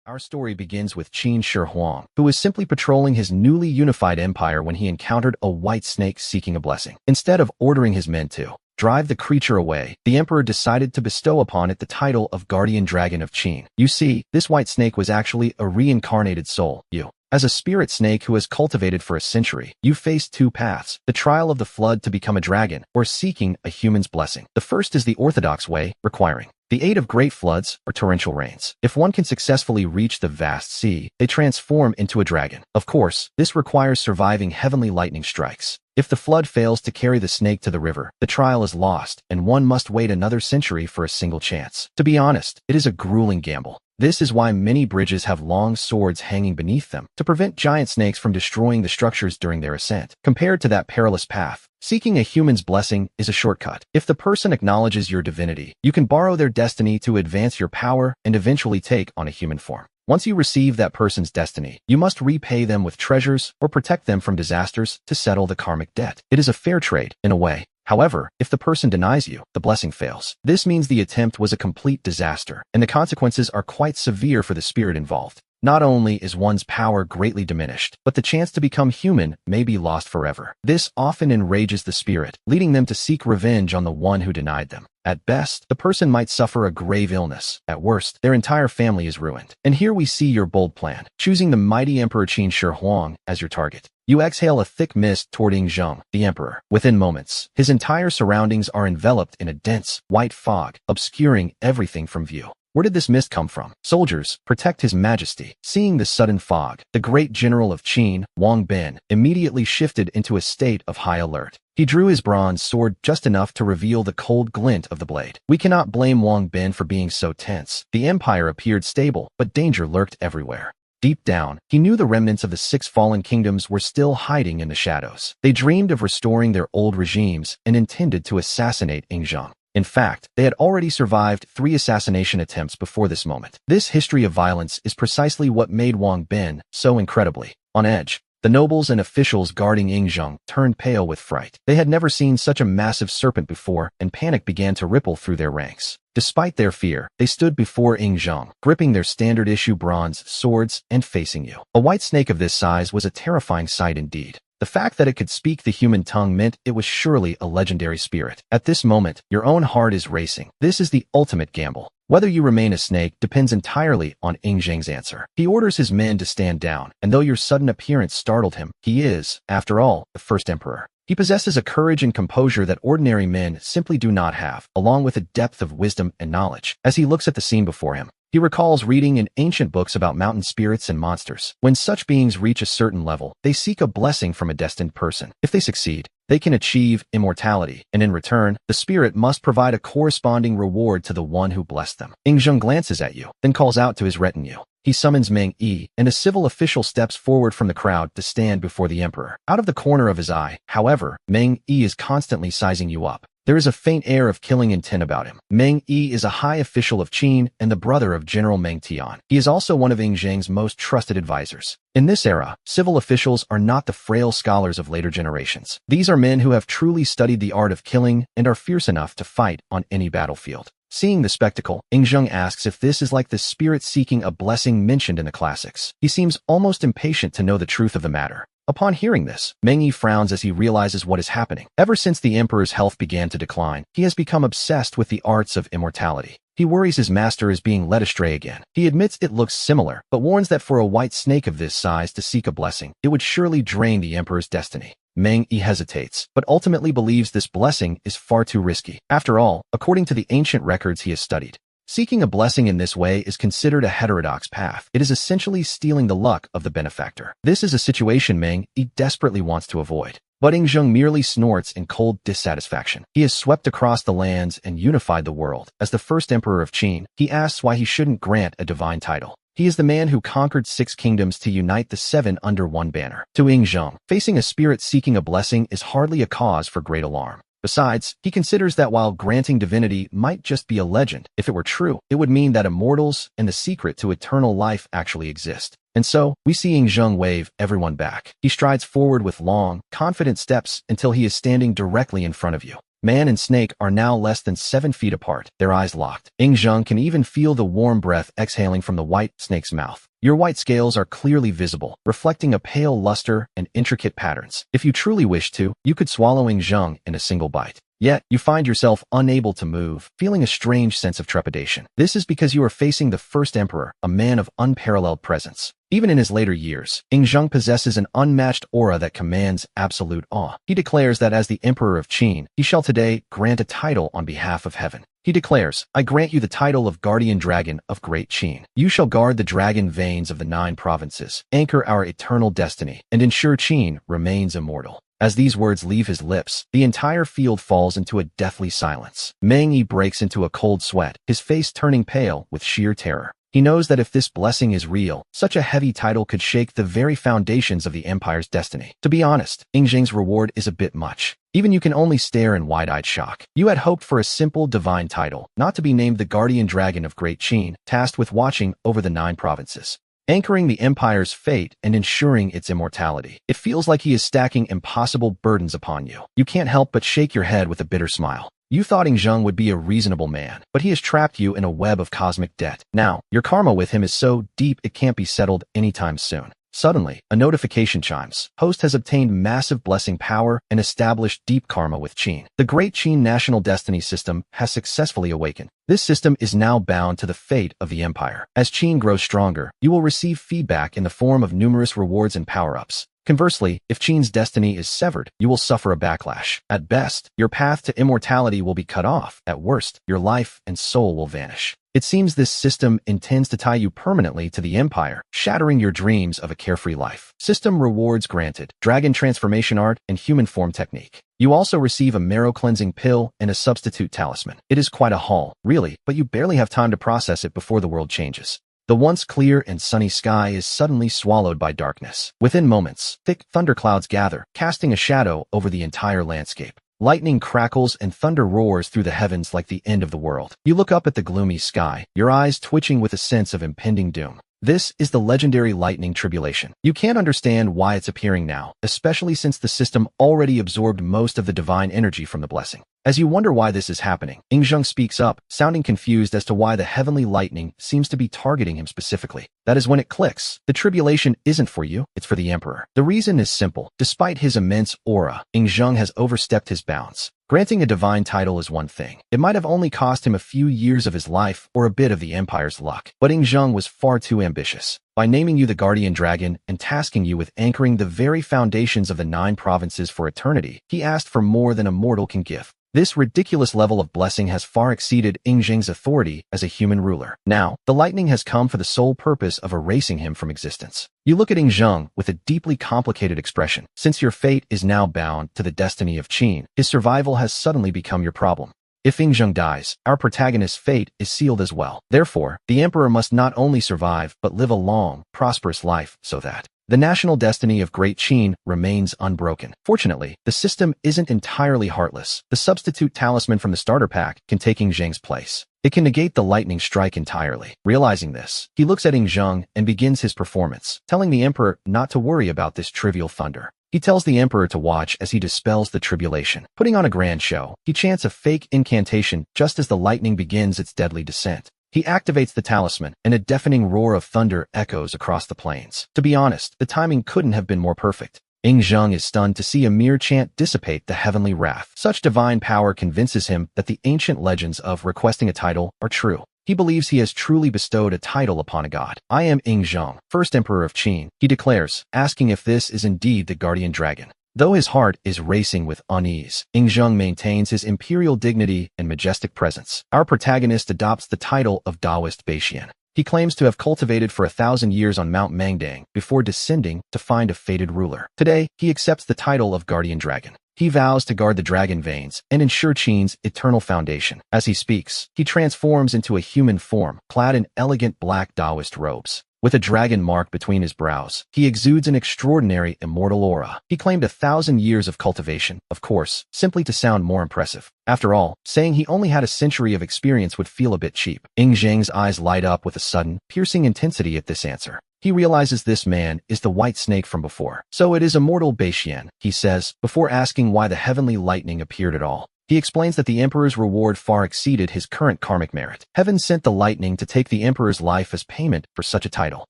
Our story begins with Qin Shi Huang, who was simply patrolling his newly unified empire when he encountered a white snake seeking a blessing. Instead of ordering his men to drive the creature away, the emperor decided to bestow upon it the title of Guardian Dragon of Qin. You see, this white snake was actually a reincarnated soul. As a spirit snake who has cultivated for a century, you face two paths: the trial of the flood to become a dragon, or seeking a human's blessing. The first is the orthodox way, requiring the aid of great floods or torrential rains. If one can successfully reach the vast sea, they transform into a dragon. Of course, this requires surviving heavenly lightning strikes. If the flood fails to carry the snake to the river, the trial is lost, and one must wait another century for a single chance. To be honest, it is a grueling gamble. This is why many bridges have long swords hanging beneath them, to prevent giant snakes from destroying the structures during their ascent. Compared to that perilous path, seeking a human's blessing is a shortcut. If the person acknowledges your divinity, you can borrow their destiny to advance your power and eventually take on a human form. Once you receive that person's destiny, you must repay them with treasures or protect them from disasters to settle the karmic debt. It is a fair trade, in a way. However, if the person denies you, the blessing fails. This means the attempt was a complete disaster, and the consequences are quite severe for the spirit involved. Not only is one's power greatly diminished, but the chance to become human may be lost forever. This often enrages the spirit, leading them to seek revenge on the one who denied them. At best, the person might suffer a grave illness. At worst, their entire family is ruined. And here we see your bold plan, choosing the mighty Emperor Qin Shi Huang as your target. You exhale a thick mist toward Yingzheng, the emperor. Within moments, his entire surroundings are enveloped in a dense, white fog, obscuring everything from view. Where did this mist come from? Soldiers, protect his majesty. Seeing the sudden fog, the great general of Qin, Wang Bin, immediately shifted into a state of high alert. He drew his bronze sword just enough to reveal the cold glint of the blade. We cannot blame Wang Bin for being so tense. The empire appeared stable, but danger lurked everywhere. Deep down, he knew the remnants of the 6 fallen kingdoms were still hiding in the shadows. They dreamed of restoring their old regimes and intended to assassinate Yingzheng. In fact, they had already survived 3 assassination attempts before this moment. This history of violence is precisely what made Wang Bin so incredibly on edge. The nobles and officials guarding Yingzheng turned pale with fright. They had never seen such a massive serpent before, and panic began to ripple through their ranks. Despite their fear, they stood before Yingzheng, gripping their standard-issue bronze swords and facing you. A white snake of this size was a terrifying sight indeed. The fact that it could speak the human tongue meant it was surely a legendary spirit. At this moment, your own heart is racing. This is the ultimate gamble. Whether you remain a snake depends entirely on Yingzheng's answer. He orders his men to stand down, and though your sudden appearance startled him, he is, after all, the first emperor. He possesses a courage and composure that ordinary men simply do not have, along with a depth of wisdom and knowledge. As he looks at the scene before him, he recalls reading in ancient books about mountain spirits and monsters. When such beings reach a certain level, they seek a blessing from a destined person. If they succeed, they can achieve immortality, and in return, the spirit must provide a corresponding reward to the one who blessed them. Yingzheng glances at you, then calls out to his retinue. He summons Meng Yi, and a civil official steps forward from the crowd to stand before the emperor. Out of the corner of his eye, however, Meng Yi is constantly sizing you up. There is a faint air of killing intent about him. Meng Yi is a high official of Qin and the brother of General Meng Tian. He is also one of Yingzheng's most trusted advisors. In this era, civil officials are not the frail scholars of later generations. These are men who have truly studied the art of killing and are fierce enough to fight on any battlefield. Seeing the spectacle, Yingzheng asks if this is like the spirit seeking a blessing mentioned in the classics. He seems almost impatient to know the truth of the matter. Upon hearing this, Meng Yi frowns as he realizes what is happening. Ever since the emperor's health began to decline, he has become obsessed with the arts of immortality. He worries his master is being led astray again. He admits it looks similar, but warns that for a white snake of this size to seek a blessing, it would surely drain the emperor's destiny. Meng Yi hesitates, but ultimately believes this blessing is far too risky. After all, according to the ancient records he has studied, seeking a blessing in this way is considered a heterodox path. It is essentially stealing the luck of the benefactor. This is a situation Meng Yi desperately wants to avoid. But Yingzheng merely snorts in cold dissatisfaction. He has swept across the lands and unified the world. As the first emperor of Qin, he asks why he shouldn't grant a divine title. He is the man who conquered 6 kingdoms to unite the 7 under one banner. To Yingzheng, facing a spirit seeking a blessing is hardly a cause for great alarm. Besides, he considers that while granting divinity might just be a legend, if it were true, it would mean that immortals and the secret to eternal life actually exist. And so, we see Yingzheng wave everyone back. He strides forward with long, confident steps until he is standing directly in front of you. Man and snake are now less than 7 feet apart, their eyes locked. Zheng can even feel the warm breath exhaling from the white snake's mouth. Your white scales are clearly visible, reflecting a pale luster and intricate patterns. If you truly wish to, you could swallow Zheng in a single bite. Yet, you find yourself unable to move, feeling a strange sense of trepidation. This is because you are facing the first emperor, a man of unparalleled presence. Even in his later years, Zheng possesses an unmatched aura that commands absolute awe. He declares that as the Emperor of Qin, he shall today grant a title on behalf of heaven. He declares, I grant you the title of Guardian Dragon of Great Qin. You shall guard the dragon veins of the 9 provinces, anchor our eternal destiny, and ensure Qin remains immortal. As these words leave his lips, the entire field falls into a deathly silence. Meng Yi breaks into a cold sweat, his face turning pale with sheer terror. He knows that if this blessing is real, such a heavy title could shake the very foundations of the empire's destiny. To be honest, Zheng's reward is a bit much. Even you can only stare in wide-eyed shock. You had hoped for a simple divine title, not to be named the Guardian Dragon of Great Qin, tasked with watching over the 9 provinces, anchoring the empire's fate and ensuring its immortality. It feels like he is stacking impossible burdens upon you. You can't help but shake your head with a bitter smile. You thought Zheng would be a reasonable man, but he has trapped you in a web of cosmic debt. Now, your karma with him is so deep it can't be settled anytime soon. Suddenly, a notification chimes. Host has obtained massive blessing power and established deep karma with Qin. The Great Qin National Destiny System has successfully awakened. This system is now bound to the fate of the empire. As Qin grows stronger, you will receive feedback in the form of numerous rewards and power-ups. Conversely, if Qin's destiny is severed, you will suffer a backlash. At best, your path to immortality will be cut off. At worst, your life and soul will vanish. It seems this system intends to tie you permanently to the empire, shattering your dreams of a carefree life. System rewards granted: dragon transformation art and human form technique. You also receive a marrow cleansing pill and a substitute talisman. It is quite a haul, really, but you barely have time to process it before the world changes. The once clear and sunny sky is suddenly swallowed by darkness. Within moments, thick thunderclouds gather, casting a shadow over the entire landscape. Lightning crackles and thunder roars through the heavens like the end of the world. You look up at the gloomy sky, your eyes twitching with a sense of impending doom. This is the legendary lightning tribulation. You can't understand why it's appearing now, especially since the system already absorbed most of the divine energy from the blessing. As you wonder why this is happening, Zheng speaks up, sounding confused as to why the heavenly lightning seems to be targeting him specifically. That is when it clicks. The tribulation isn't for you, it's for the emperor. The reason is simple. Despite his immense aura, Zheng has overstepped his bounds. Granting a divine title is one thing. It might have only cost him a few years of his life or a bit of the empire's luck. But Zheng was far too ambitious. By naming you the Guardian Dragon and tasking you with anchoring the very foundations of the 9 provinces for eternity, he asked for more than a mortal can give. This ridiculous level of blessing has far exceeded Zheng's authority as a human ruler. Now, the lightning has come for the sole purpose of erasing him from existence. You look at Zheng with a deeply complicated expression. Since your fate is now bound to the destiny of Qin, his survival has suddenly become your problem. If Zheng dies, our protagonist's fate is sealed as well. Therefore, the emperor must not only survive, but live a long, prosperous life so that the national destiny of Great Qin remains unbroken. Fortunately, the system isn't entirely heartless. The substitute talisman from the starter pack can take Zheng's place. It can negate the lightning strike entirely. Realizing this, he looks at Zheng and begins his performance, telling the emperor not to worry about this trivial thunder. He tells the emperor to watch as he dispels the tribulation. Putting on a grand show, he chants a fake incantation just as the lightning begins its deadly descent. He activates the talisman, and a deafening roar of thunder echoes across the plains. To be honest, the timing couldn't have been more perfect. Zheng is stunned to see a mere chant dissipate the heavenly wrath. Such divine power convinces him that the ancient legends of requesting a title are true. He believes he has truly bestowed a title upon a god. I am Zheng, first emperor of Qin, he declares, asking if this is indeed the guardian dragon. Though his heart is racing with unease, Zheng maintains his imperial dignity and majestic presence. Our protagonist adopts the title of Taoist Beixian. He claims to have cultivated for 1,000 years on Mount Mangdang before descending to find a fated ruler. Today, he accepts the title of Guardian Dragon. He vows to guard the dragon veins and ensure Qin's eternal foundation. As he speaks, he transforms into a human form, clad in elegant black Taoist robes. With a dragon mark between his brows, he exudes an extraordinary immortal aura. He claimed 1,000 years of cultivation, of course, simply to sound more impressive. After all, saying he only had a century of experience would feel a bit cheap. Zheng's eyes light up with a sudden, piercing intensity at this answer. He realizes this man is the white snake from before. So it is immortal Beixian, he says, before asking why the heavenly lightning appeared at all. He explains that the emperor's reward far exceeded his current karmic merit. Heaven sent the lightning to take the emperor's life as payment for such a title.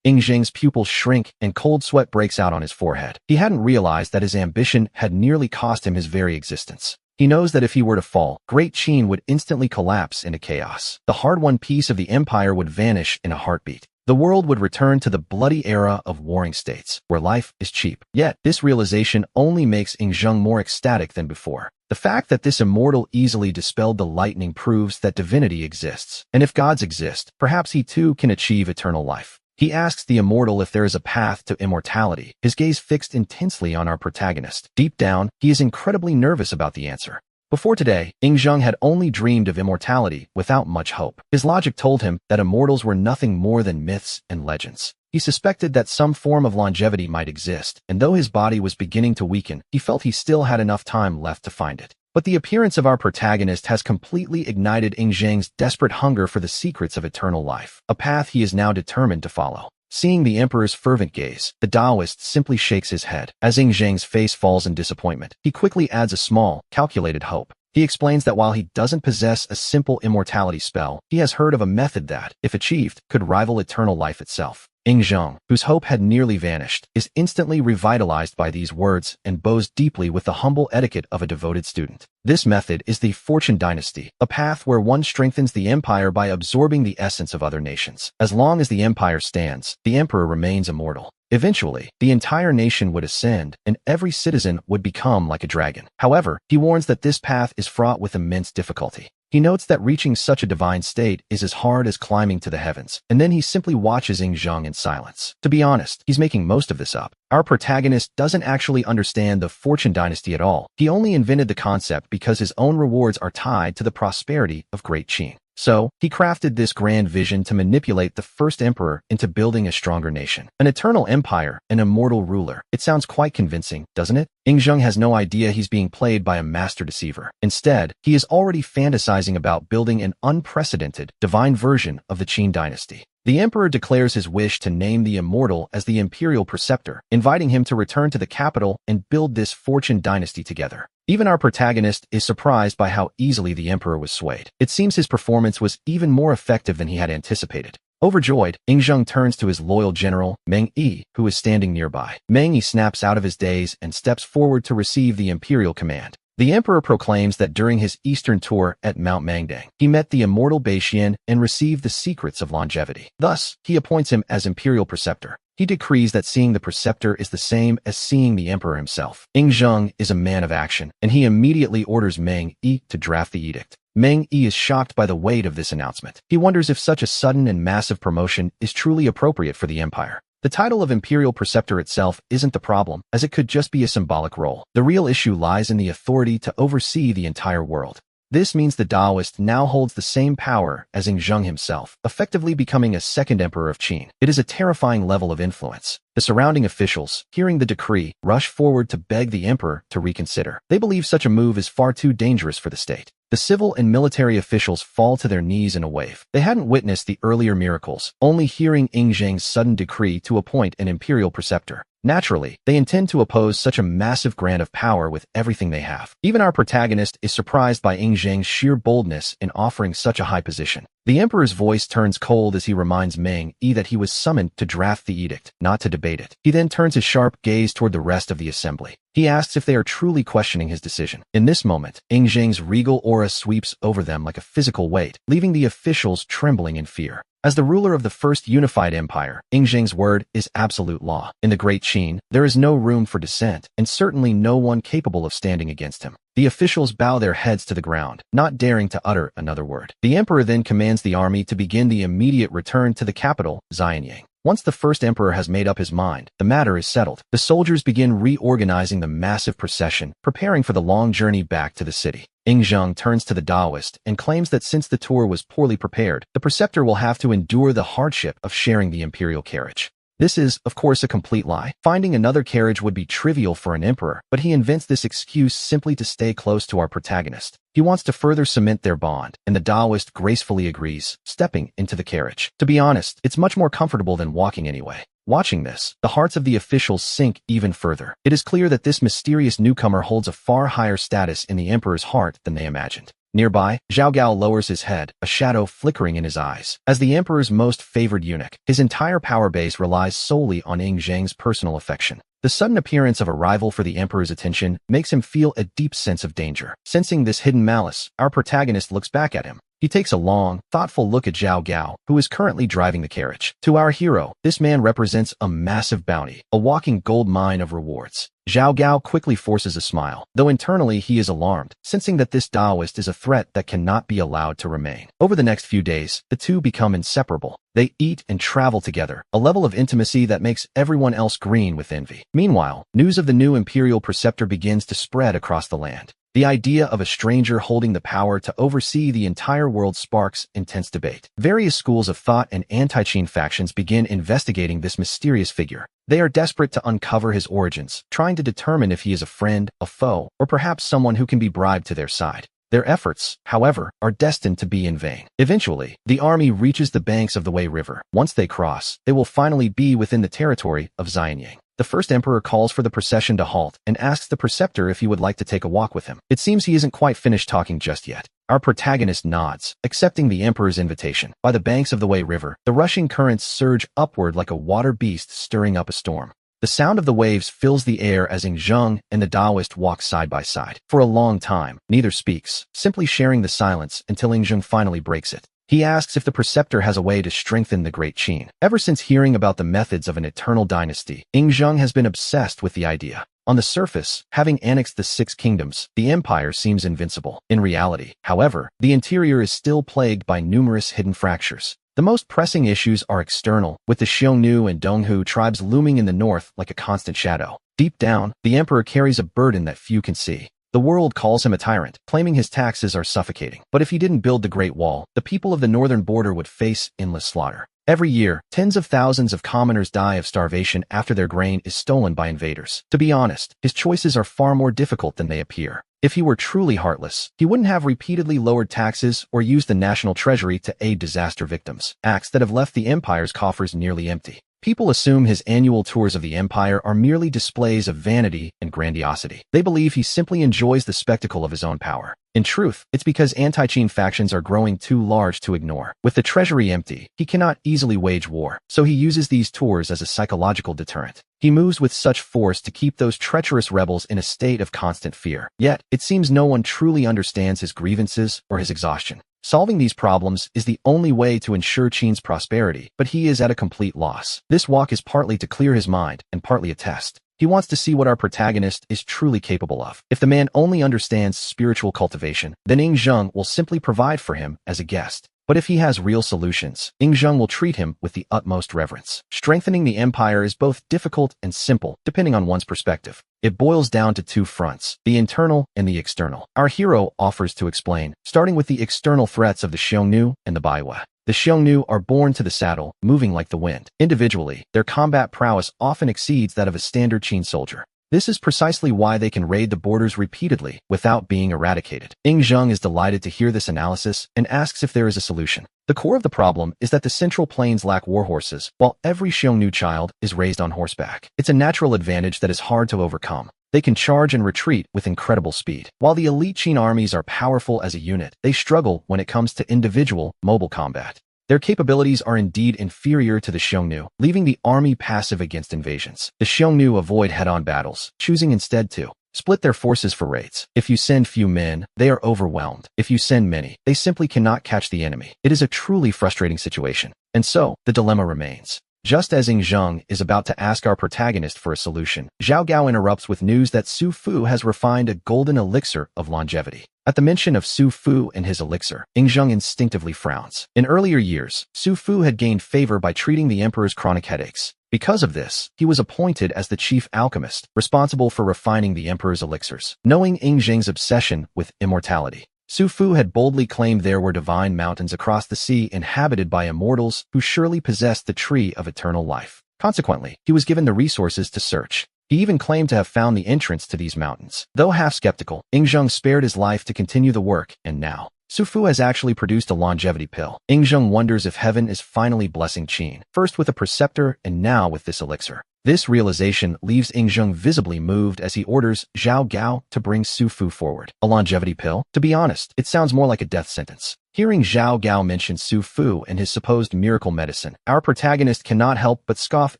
Zheng's pupils shrink and cold sweat breaks out on his forehead. He hadn't realized that his ambition had nearly cost him his very existence. He knows that if he were to fall, Great Qin would instantly collapse into chaos. The hard-won piece of the empire would vanish in a heartbeat. The world would return to the bloody era of warring states, where life is cheap. Yet, this realization only makes Zheng more ecstatic than before. The fact that this immortal easily dispelled the lightning proves that divinity exists. And if gods exist, perhaps he too can achieve eternal life. He asks the immortal if there is a path to immortality, his gaze fixed intensely on our protagonist. Deep down, he is incredibly nervous about the answer. Before today, Zheng had only dreamed of immortality without much hope. His logic told him that immortals were nothing more than myths and legends. He suspected that some form of longevity might exist, and though his body was beginning to weaken, he felt he still had enough time left to find it. But the appearance of our protagonist has completely ignited Zheng's desperate hunger for the secrets of eternal life, a path he is now determined to follow. Seeing the emperor's fervent gaze, the Taoist simply shakes his head. As Zheng's face falls in disappointment, he quickly adds a small, calculated hope. He explains that while he doesn't possess a simple immortality spell, he has heard of a method that, if achieved, could rival eternal life itself. Zheng, whose hope had nearly vanished, is instantly revitalized by these words and bows deeply with the humble etiquette of a devoted student. This method is the Fortune Dynasty, a path where one strengthens the empire by absorbing the essence of other nations. As long as the empire stands, the emperor remains immortal. Eventually, the entire nation would ascend, and every citizen would become like a dragon. However, he warns that this path is fraught with immense difficulty. He notes that reaching such a divine state is as hard as climbing to the heavens, and then he simply watches Zheng in silence. To be honest, he's making most of this up. Our protagonist doesn't actually understand the Fortune Dynasty at all. He only invented the concept because his own rewards are tied to the prosperity of Great Qin. So, he crafted this grand vision to manipulate the first emperor into building a stronger nation. An eternal empire, an immortal ruler. It sounds quite convincing, doesn't it? Zheng has no idea he's being played by a master deceiver. Instead, he is already fantasizing about building an unprecedented, divine version of the Qin dynasty. The emperor declares his wish to name the immortal as the imperial preceptor, inviting him to return to the capital and build this Fortune dynasty together. Even our protagonist is surprised by how easily the emperor was swayed. It seems his performance was even more effective than he had anticipated. Overjoyed, Zheng turns to his loyal general, Meng Yi, who is standing nearby. Meng Yi snaps out of his daze and steps forward to receive the imperial command. The emperor proclaims that during his eastern tour at Mount Mangdang, he met the immortal Beixian and received the secrets of longevity. Thus, he appoints him as imperial preceptor. He decrees that seeing the preceptor is the same as seeing the emperor himself. Zheng is a man of action, and he immediately orders Meng Yi to draft the edict. Meng Yi is shocked by the weight of this announcement. He wonders if such a sudden and massive promotion is truly appropriate for the empire. The title of imperial preceptor itself isn't the problem, as it could just be a symbolic role. The real issue lies in the authority to oversee the entire world. This means the Taoist now holds the same power as Zheng himself, effectively becoming a second emperor of Qin. It is a terrifying level of influence. The surrounding officials, hearing the decree, rush forward to beg the emperor to reconsider. They believe such a move is far too dangerous for the state. The civil and military officials fall to their knees in a wave. They hadn't witnessed the earlier miracles, only hearing Zheng's sudden decree to appoint an imperial preceptor. Naturally, they intend to oppose such a massive grant of power with everything they have. Even our protagonist is surprised by Zheng's sheer boldness in offering such a high position. The emperor's voice turns cold as he reminds Meng Yi that he was summoned to draft the edict, not to debate it. He then turns his sharp gaze toward the rest of the assembly. He asks if they are truly questioning his decision. In this moment, Zheng's regal aura sweeps over them like a physical weight, leaving the officials trembling in fear. As the ruler of the first unified empire, Zheng's word is absolute law. In the Great Qin, there is no room for dissent, and certainly no one capable of standing against him. The officials bow their heads to the ground, not daring to utter another word. The emperor then commands the army to begin the immediate return to the capital, Xianyang. Once the first emperor has made up his mind, the matter is settled. The soldiers begin reorganizing the massive procession, preparing for the long journey back to the city. Zheng turns to the Taoist and claims that since the tour was poorly prepared, the preceptor will have to endure the hardship of sharing the imperial carriage. This is, of course, a complete lie. Finding another carriage would be trivial for an emperor, but he invents this excuse simply to stay close to our protagonist. He wants to further cement their bond, and the Taoist gracefully agrees, stepping into the carriage. To be honest, it's much more comfortable than walking anyway. Watching this, the hearts of the officials sink even further. It is clear that this mysterious newcomer holds a far higher status in the emperor's heart than they imagined. Nearby, Zhao Gao lowers his head, a shadow flickering in his eyes. As the emperor's most favored eunuch, his entire power base relies solely on Ying Zhang's personal affection. The sudden appearance of a rival for the emperor's attention makes him feel a deep sense of danger. Sensing this hidden malice, our protagonist looks back at him. He takes a long, thoughtful look at Zhao Gao, who is currently driving the carriage. To our hero, this man represents a massive bounty, a walking gold mine of rewards. Zhao Gao quickly forces a smile, though internally he is alarmed, sensing that this Taoist is a threat that cannot be allowed to remain. Over the next few days, the two become inseparable. They eat and travel together, a level of intimacy that makes everyone else green with envy. Meanwhile, news of the new imperial preceptor begins to spread across the land. The idea of a stranger holding the power to oversee the entire world sparks intense debate. Various schools of thought and anti-Qin factions begin investigating this mysterious figure. They are desperate to uncover his origins, trying to determine if he is a friend, a foe, or perhaps someone who can be bribed to their side. Their efforts, however, are destined to be in vain. Eventually, the army reaches the banks of the Wei River. Once they cross, they will finally be within the territory of Xianyang. The first emperor calls for the procession to halt and asks the preceptor if he would like to take a walk with him. It seems he isn't quite finished talking just yet. Our protagonist nods, accepting the emperor's invitation. By the banks of the Wei River, the rushing currents surge upward like a water beast stirring up a storm. The sound of the waves fills the air as Ying Zhang and the Taoist walk side by side. For a long time, neither speaks, simply sharing the silence until Ying Zhang finally breaks it. He asks if the preceptor has a way to strengthen the Great Qin. Ever since hearing about the methods of an eternal dynasty, Ying Zhang has been obsessed with the idea. On the surface, having annexed the 6 kingdoms, the empire seems invincible. In reality, however, the interior is still plagued by numerous hidden fractures. The most pressing issues are external, with the Xiongnu and Donghu tribes looming in the north like a constant shadow. Deep down, the emperor carries a burden that few can see. The world calls him a tyrant, claiming his taxes are suffocating. But if he didn't build the Great Wall, the people of the northern border would face endless slaughter. Every year, tens of thousands of commoners die of starvation after their grain is stolen by invaders. To be honest, his choices are far more difficult than they appear. If he were truly heartless, he wouldn't have repeatedly lowered taxes or used the national treasury to aid disaster victims, acts that have left the empire's coffers nearly empty. People assume his annual tours of the empire are merely displays of vanity and grandiosity. They believe he simply enjoys the spectacle of his own power. In truth, it's because anti-Qin factions are growing too large to ignore. With the treasury empty, he cannot easily wage war, so he uses these tours as a psychological deterrent. He moves with such force to keep those treacherous rebels in a state of constant fear. Yet, it seems no one truly understands his grievances or his exhaustion. Solving these problems is the only way to ensure Qin's prosperity, but he is at a complete loss. This walk is partly to clear his mind and partly a test. He wants to see what our protagonist is truly capable of. If the man only understands spiritual cultivation, then Ying Zhang will simply provide for him as a guest. But if he has real solutions, Ying Zhang will treat him with the utmost reverence. Strengthening the empire is both difficult and simple, depending on one's perspective. It boils down to 2 fronts, the internal and the external. Our hero offers to explain, starting with the external threats of the Xiongnu and the Baiwa. The Xiongnu are born to the saddle, moving like the wind. Individually, their combat prowess often exceeds that of a standard Qin soldier. This is precisely why they can raid the borders repeatedly without being eradicated. Ying Zhang is delighted to hear this analysis and asks if there is a solution. The core of the problem is that the Central Plains lack warhorses, while every Xiongnu child is raised on horseback. It's a natural advantage that is hard to overcome. They can charge and retreat with incredible speed. While the elite Qin armies are powerful as a unit, they struggle when it comes to individual, mobile combat. Their capabilities are indeed inferior to the Xiongnu, leaving the army passive against invasions. The Xiongnu avoid head-on battles, choosing instead to split their forces for raids. If you send few men, they are overwhelmed. If you send many, they simply cannot catch the enemy. It is a truly frustrating situation. And so, the dilemma remains. Just as Ying Zhang is about to ask our protagonist for a solution, Zhao Gao interrupts with news that Su Fu has refined a golden elixir of longevity. At the mention of Su Fu and his elixir, Ying Zhang instinctively frowns. In earlier years, Su Fu had gained favor by treating the emperor's chronic headaches. Because of this, he was appointed as the chief alchemist, responsible for refining the emperor's elixirs. Knowing Ying Zhang's obsession with immortality, Su Fu had boldly claimed there were divine mountains across the sea inhabited by immortals who surely possessed the tree of eternal life. Consequently, he was given the resources to search. He even claimed to have found the entrance to these mountains. Though half skeptical, Ying Zhang spared his life to continue the work, and now, Su Fu has actually produced a longevity pill. Yingzheng wonders if heaven is finally blessing Qin, first with a preceptor and now with this elixir. This realization leaves Yingzheng visibly moved as he orders Zhao Gao to bring Su Fu forward. A longevity pill? To be honest, it sounds more like a death sentence. Hearing Zhao Gao mention Su Fu and his supposed miracle medicine, our protagonist cannot help but scoff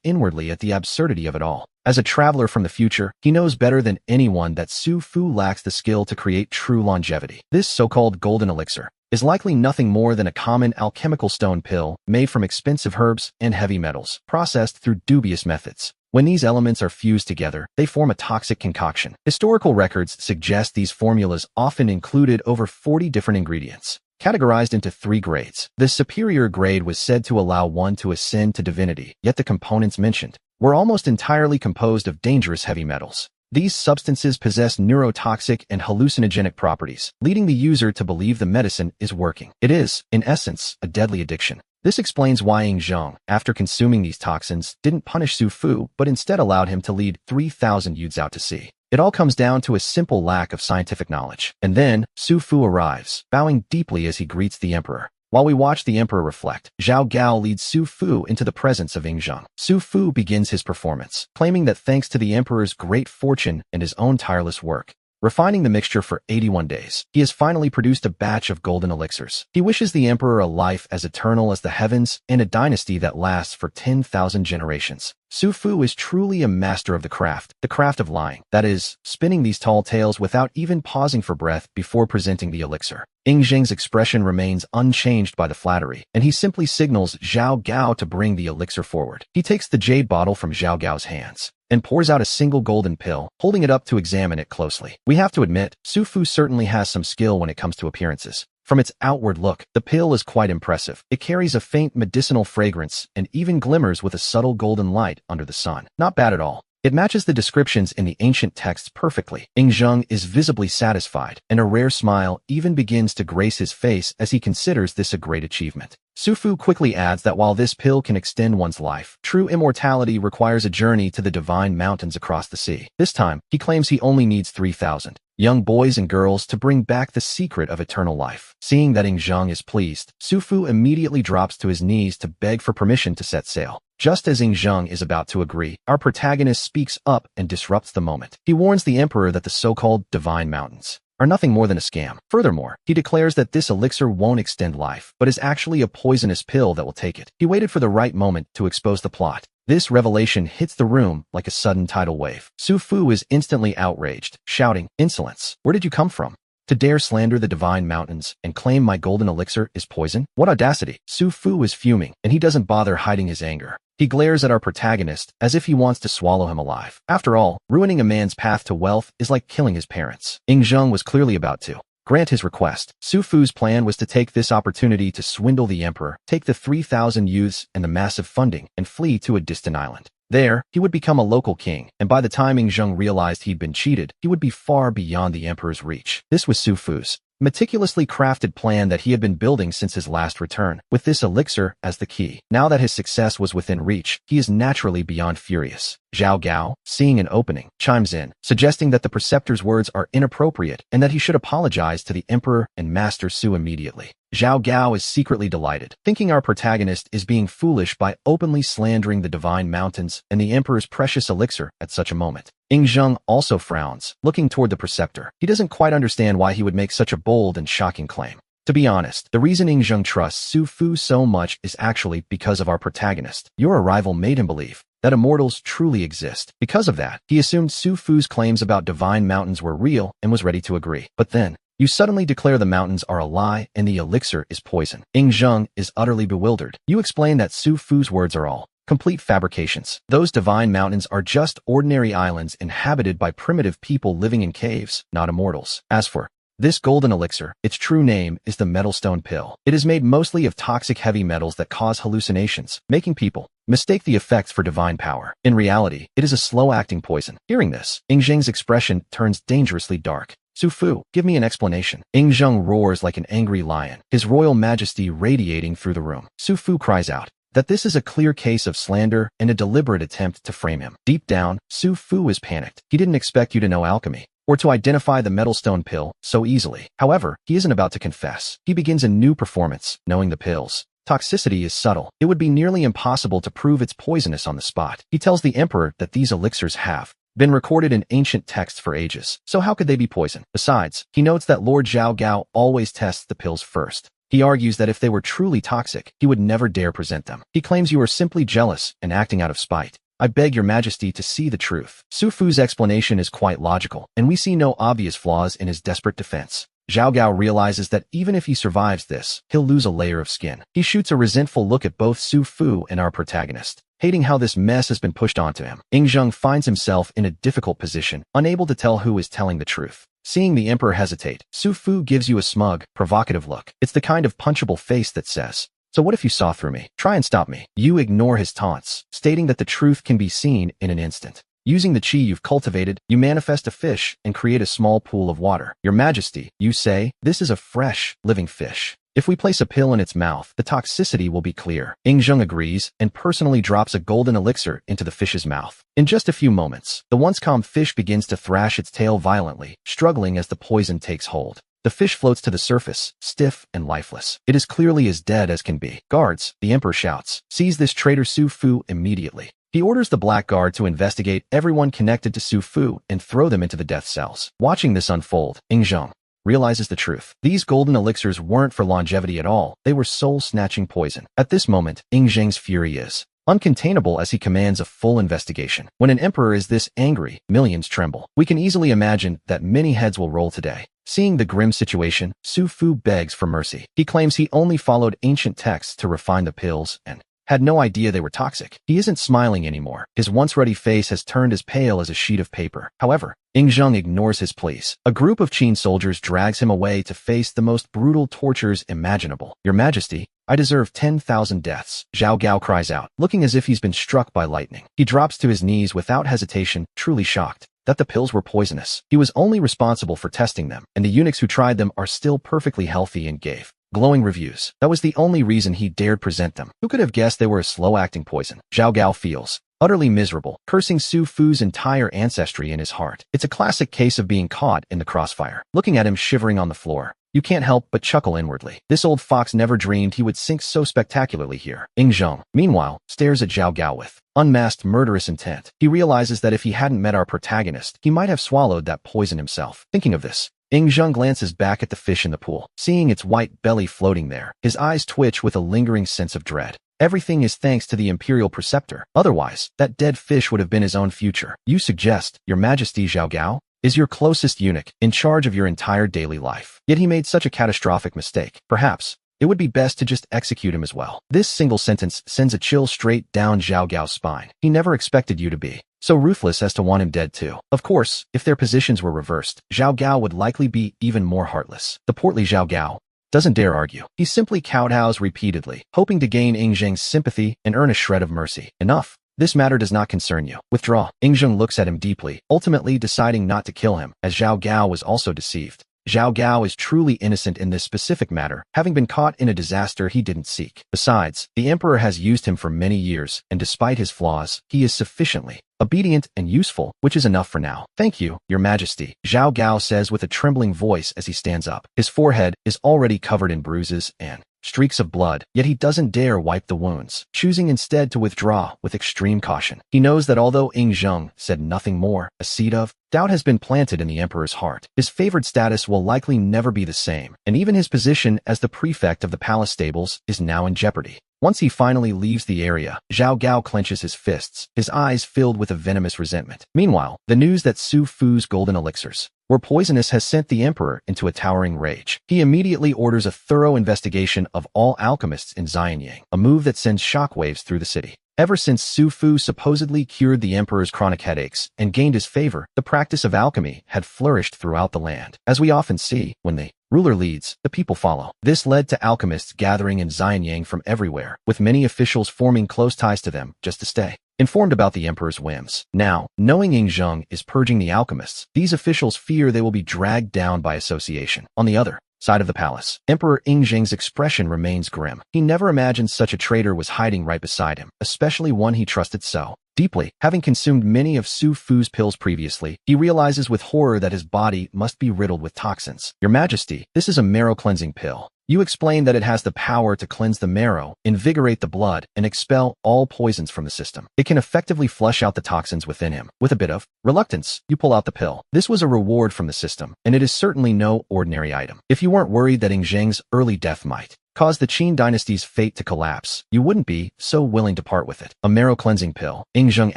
inwardly at the absurdity of it all. As a traveler from the future, he knows better than anyone that Su Fu lacks the skill to create true longevity. This so-called golden elixir is likely nothing more than a common alchemical stone pill made from expensive herbs and heavy metals, processed through dubious methods. When these elements are fused together, they form a toxic concoction. Historical records suggest these formulas often included over 40 different ingredients, categorized into 3 grades. The superior grade was said to allow one to ascend to divinity, yet the components mentioned were almost entirely composed of dangerous heavy metals. These substances possess neurotoxic and hallucinogenic properties, leading the user to believe the medicine is working. It is, in essence, a deadly addiction. This explains why Yingzheng, after consuming these toxins, didn't punish Su Fu but instead allowed him to lead 3,000 youths out to sea. It all comes down to a simple lack of scientific knowledge. And then, Su Fu arrives, bowing deeply as he greets the emperor. While we watch the emperor reflect, Zhao Gao leads Su Fu into the presence of Yingzheng. Su Fu begins his performance, claiming that thanks to the emperor's great fortune and his own tireless work, refining the mixture for 81 days, he has finally produced a batch of golden elixirs. He wishes the emperor a life as eternal as the heavens and a dynasty that lasts for 10,000 generations. Su Fu is truly a master of the craft of lying. That is, spinning these tall tales without even pausing for breath before presenting the elixir. Yingzheng's expression remains unchanged by the flattery, and he simply signals Zhao Gao to bring the elixir forward. He takes the jade bottle from Zhao Gao's hands and pours out a single golden pill, holding it up to examine it closely. We have to admit, Su Fu certainly has some skill when it comes to appearances. From its outward look, the pill is quite impressive. It carries a faint medicinal fragrance and even glimmers with a subtle golden light under the sun. Not bad at all. It matches the descriptions in the ancient texts perfectly. Yingzheng is visibly satisfied, and a rare smile even begins to grace his face as he considers this a great achievement. Su Fu quickly adds that while this pill can extend one's life, true immortality requires a journey to the divine mountains across the sea. This time, he claims he only needs 3,000 young boys and girls to bring back the secret of eternal life. Seeing that Yingzheng is pleased, Su Fu immediately drops to his knees to beg for permission to set sail. Just as Yingzheng is about to agree, our protagonist speaks up and disrupts the moment. He warns the emperor that the so-called divine mountains are nothing more than a scam. Furthermore, he declares that this elixir won't extend life, but is actually a poisonous pill that will take it. He waited for the right moment to expose the plot. This revelation hits the room like a sudden tidal wave. Su Fu is instantly outraged, shouting, "Insolence! Where did you come from? To dare slander the divine mountains and claim my golden elixir is poison? What audacity!" Su Fu is fuming, and he doesn't bother hiding his anger. He glares at our protagonist as if he wants to swallow him alive. After all, ruining a man's path to wealth is like killing his parents. Yingzheng was clearly about to grant his request. Su Fu's plan was to take this opportunity to swindle the emperor, take the 3,000 youths and the massive funding, and flee to a distant island. There, he would become a local king, and by the time Yingzheng realized he'd been cheated, he would be far beyond the emperor's reach. This was Su Fu's meticulously crafted plan that he had been building since his last return, with this elixir as the key. Now that his success was within reach, he is naturally beyond furious. Zhao Gao, seeing an opening, chimes in, suggesting that the preceptor's words are inappropriate and that he should apologize to the emperor and Master Su immediately. Zhao Gao is secretly delighted, thinking our protagonist is being foolish by openly slandering the divine mountains and the emperor's precious elixir at such a moment. Yingzheng also frowns, looking toward the preceptor. He doesn't quite understand why he would make such a bold and shocking claim. To be honest, the reason Yingzheng trusts Su Fu so much is actually because of our protagonist. Your arrival made him believe that immortals truly exist. Because of that, he assumed Su Fu's claims about divine mountains were real and was ready to agree. But then, you suddenly declare the mountains are a lie and the elixir is poison. Yingzheng is utterly bewildered. You explain that Su Fu's words are all complete fabrications. Those divine mountains are just ordinary islands inhabited by primitive people living in caves, not immortals. As for this golden elixir, its true name is the metal stone pill. It is made mostly of toxic heavy metals that cause hallucinations, making people mistake the effects for divine power. In reality, it is a slow-acting poison. Hearing this, Yingzheng's expression turns dangerously dark. Su Fu, give me an explanation. Yingzheng roars like an angry lion, his royal majesty radiating through the room. Su Fu cries out that this is a clear case of slander and a deliberate attempt to frame him. Deep down, Su Fu is panicked. He didn't expect you to know alchemy. or to identify the metal stone pill so easily. However, he isn't about to confess. He begins a new performance, knowing the pill's toxicity is subtle. It would be nearly impossible to prove it's poisonous on the spot. He tells the emperor that these elixirs have been recorded in ancient texts for ages, so how could they be poison? Besides, he notes that Lord Zhao Gao always tests the pills first. He argues that if they were truly toxic, he would never dare present them. He claims you are simply jealous and acting out of spite. I beg your majesty to see the truth. Su Fu's explanation is quite logical, and we see no obvious flaws in his desperate defense. Zhao Gao realizes that even if he survives this, he'll lose a layer of skin. He shoots a resentful look at both Su Fu and our protagonist, hating how this mess has been pushed onto him. Zheng finds himself in a difficult position, unable to tell who is telling the truth. Seeing the emperor hesitate, Su Fu gives you a smug, provocative look. It's the kind of punchable face that says, "So what if you saw through me? Try and stop me." You ignore his taunts, stating that the truth can be seen in an instant. Using the chi you've cultivated, you manifest a fish and create a small pool of water. Your Majesty, you say, this is a fresh, living fish. If we place a pill in its mouth, the toxicity will be clear. Zheng agrees and personally drops a golden elixir into the fish's mouth. In just a few moments, the once calm fish begins to thrash its tail violently, struggling as the poison takes hold. The fish floats to the surface, stiff and lifeless. It is clearly as dead as can be. Guards, the emperor shouts. Seize this traitor Su Fu immediately. He orders the Black Guard to investigate everyone connected to Su Fu and throw them into the death cells. Watching this unfold, Zheng realizes the truth. These golden elixirs weren't for longevity at all. They were soul-snatching poison. At this moment, Zheng's fury is uncontainable as he commands a full investigation. When an emperor is this angry, millions tremble. We can easily imagine that many heads will roll today. Seeing the grim situation, Su Fu begs for mercy. He claims he only followed ancient texts to refine the pills and had no idea they were toxic. He isn't smiling anymore. His once ruddy face has turned as pale as a sheet of paper. However, Zheng ignores his pleas. A group of Qin soldiers drags him away to face the most brutal tortures imaginable. Your Majesty, I deserve 10,000 deaths. Zhao Gao cries out, looking as if he's been struck by lightning. He drops to his knees without hesitation, truly shocked that the pills were poisonous. He was only responsible for testing them, and the eunuchs who tried them are still perfectly healthy and gave glowing reviews. That was the only reason he dared present them. Who could have guessed they were a slow-acting poison? Zhao Gao feels utterly miserable, cursing Su Fu's entire ancestry in his heart. It's a classic case of being caught in the crossfire. Looking at him shivering on the floor, you can't help but chuckle inwardly. This old fox never dreamed he would sink so spectacularly here. Zheng, meanwhile, stares at Zhao Gao with unmasked murderous intent. He realizes that if he hadn't met our protagonist, he might have swallowed that poison himself. Thinking of this, Zheng glances back at the fish in the pool. Seeing its white belly floating there, his eyes twitch with a lingering sense of dread. Everything is thanks to the Imperial Preceptor. Otherwise, that dead fish would have been his own future. You suggest, Your Majesty Zhao Gao is your closest eunuch, in charge of your entire daily life. Yet he made such a catastrophic mistake. Perhaps it would be best to just execute him as well. This single sentence sends a chill straight down Zhao Gao's spine. He never expected you to be so ruthless as to want him dead too. Of course, if their positions were reversed, Zhao Gao would likely be even more heartless. The portly Zhao Gao doesn't dare argue. He simply kowtows repeatedly, hoping to gain Zheng's sympathy and earn a shred of mercy. Enough. This matter does not concern you. Withdraw. Zheng looks at him deeply, ultimately deciding not to kill him, as Zhao Gao was also deceived. Zhao Gao is truly innocent in this specific matter, having been caught in a disaster he didn't seek. Besides, the emperor has used him for many years, and despite his flaws, he is sufficiently obedient and useful, which is enough for now. Thank you, Your Majesty, Zhao Gao says with a trembling voice as he stands up. His forehead is already covered in bruises and streaks of blood, yet he doesn't dare wipe the wounds, choosing instead to withdraw with extreme caution. He knows that although Zheng said nothing more, a seed of doubt has been planted in the emperor's heart. His favored status will likely never be the same, and even his position as the prefect of the palace stables is now in jeopardy. Once he finally leaves the area, Zhao Gao clenches his fists, his eyes filled with a venomous resentment. Meanwhile, the news that Su Fu's golden elixirs were poisonous has sent the emperor into a towering rage. He immediately orders a thorough investigation of all alchemists in Xianyang, a move that sends shockwaves through the city. Ever since Su Fu supposedly cured the emperor's chronic headaches and gained his favor, the practice of alchemy had flourished throughout the land. As we often see, when the ruler leads, the people follow. This led to alchemists gathering in Xianyang from everywhere, with many officials forming close ties to them just to stay informed about the emperor's whims. Now, knowing Zheng is purging the alchemists, these officials fear they will be dragged down by association. On the other Side of the palace. Emperor Yingjing's expression remains grim. He never imagined such a traitor was hiding right beside him, especially one he trusted so deeply. Having consumed many of Su Fu's pills previously, he realizes with horror that his body must be riddled with toxins. Your Majesty, this is a marrow-cleansing pill. You explain that it has the power to cleanse the marrow, invigorate the blood, and expel all poisons from the system. It can effectively flush out the toxins within him. With a bit of reluctance, you pull out the pill. This was a reward from the system, and it is certainly no ordinary item. If you weren't worried that Yingjing's early death might cause the Qin dynasty's fate to collapse, you wouldn't be so willing to part with it. A marrow-cleansing pill, Yingjing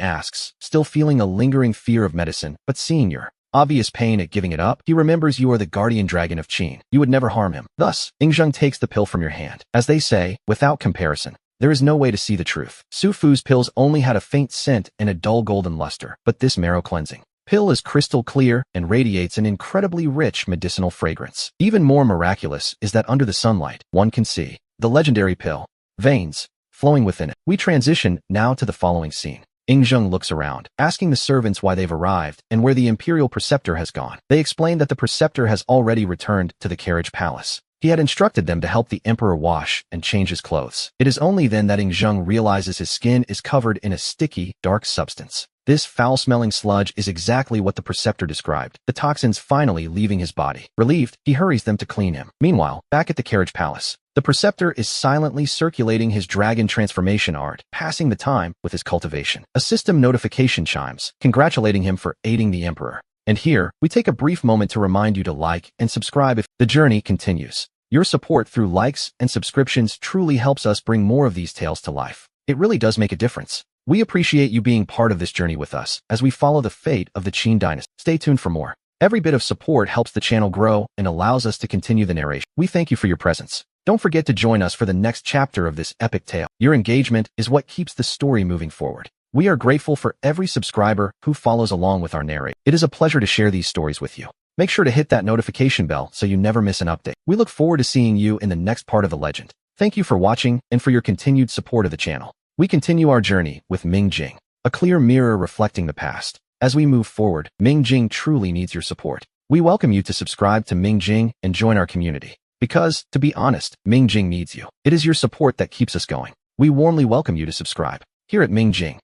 asks, still feeling a lingering fear of medicine, but seeing your obvious pain at giving it up, he remembers you are the guardian dragon of Qin. You would never harm him. Thus, Yingjing takes the pill from your hand. As they say, without comparison, there is no way to see the truth. Su Fu's pills only had a faint scent and a dull golden luster, but this marrow-cleansing pill is crystal clear and radiates an incredibly rich medicinal fragrance. Even more miraculous is that under the sunlight, one can see the legendary pill veins flowing within it. We transition now to the following scene. Yingjing looks around, asking the servants why they've arrived and where the imperial preceptor has gone. They explain that the preceptor has already returned to the carriage palace. He had instructed them to help the emperor wash and change his clothes. It is only then that Yingjing realizes his skin is covered in a sticky, dark substance. This foul-smelling sludge is exactly what the preceptor described, the toxins finally leaving his body. Relieved, he hurries them to clean him. Meanwhile, back at the carriage palace, the preceptor is silently circulating his dragon transformation art, passing the time with his cultivation. A system notification chimes, congratulating him for aiding the emperor. And here, we take a brief moment to remind you to like and subscribe if the journey continues. Your support through likes and subscriptions truly helps us bring more of these tales to life. It really does make a difference. We appreciate you being part of this journey with us as we follow the fate of the Qin dynasty. Stay tuned for more. Every bit of support helps the channel grow and allows us to continue the narration. We thank you for your presence. Don't forget to join us for the next chapter of this epic tale. Your engagement is what keeps the story moving forward. We are grateful for every subscriber who follows along with our narration. It is a pleasure to share these stories with you. Make sure to hit that notification bell so you never miss an update. We look forward to seeing you in the next part of the legend. Thank you for watching and for your continued support of the channel. We continue our journey with Yingjing, a clear mirror reflecting the past. As we move forward, Yingjing truly needs your support. We welcome you to subscribe to Yingjing and join our community. Because, to be honest, Yingjing needs you. It is your support that keeps us going. We warmly welcome you to subscribe. Here at Yingjing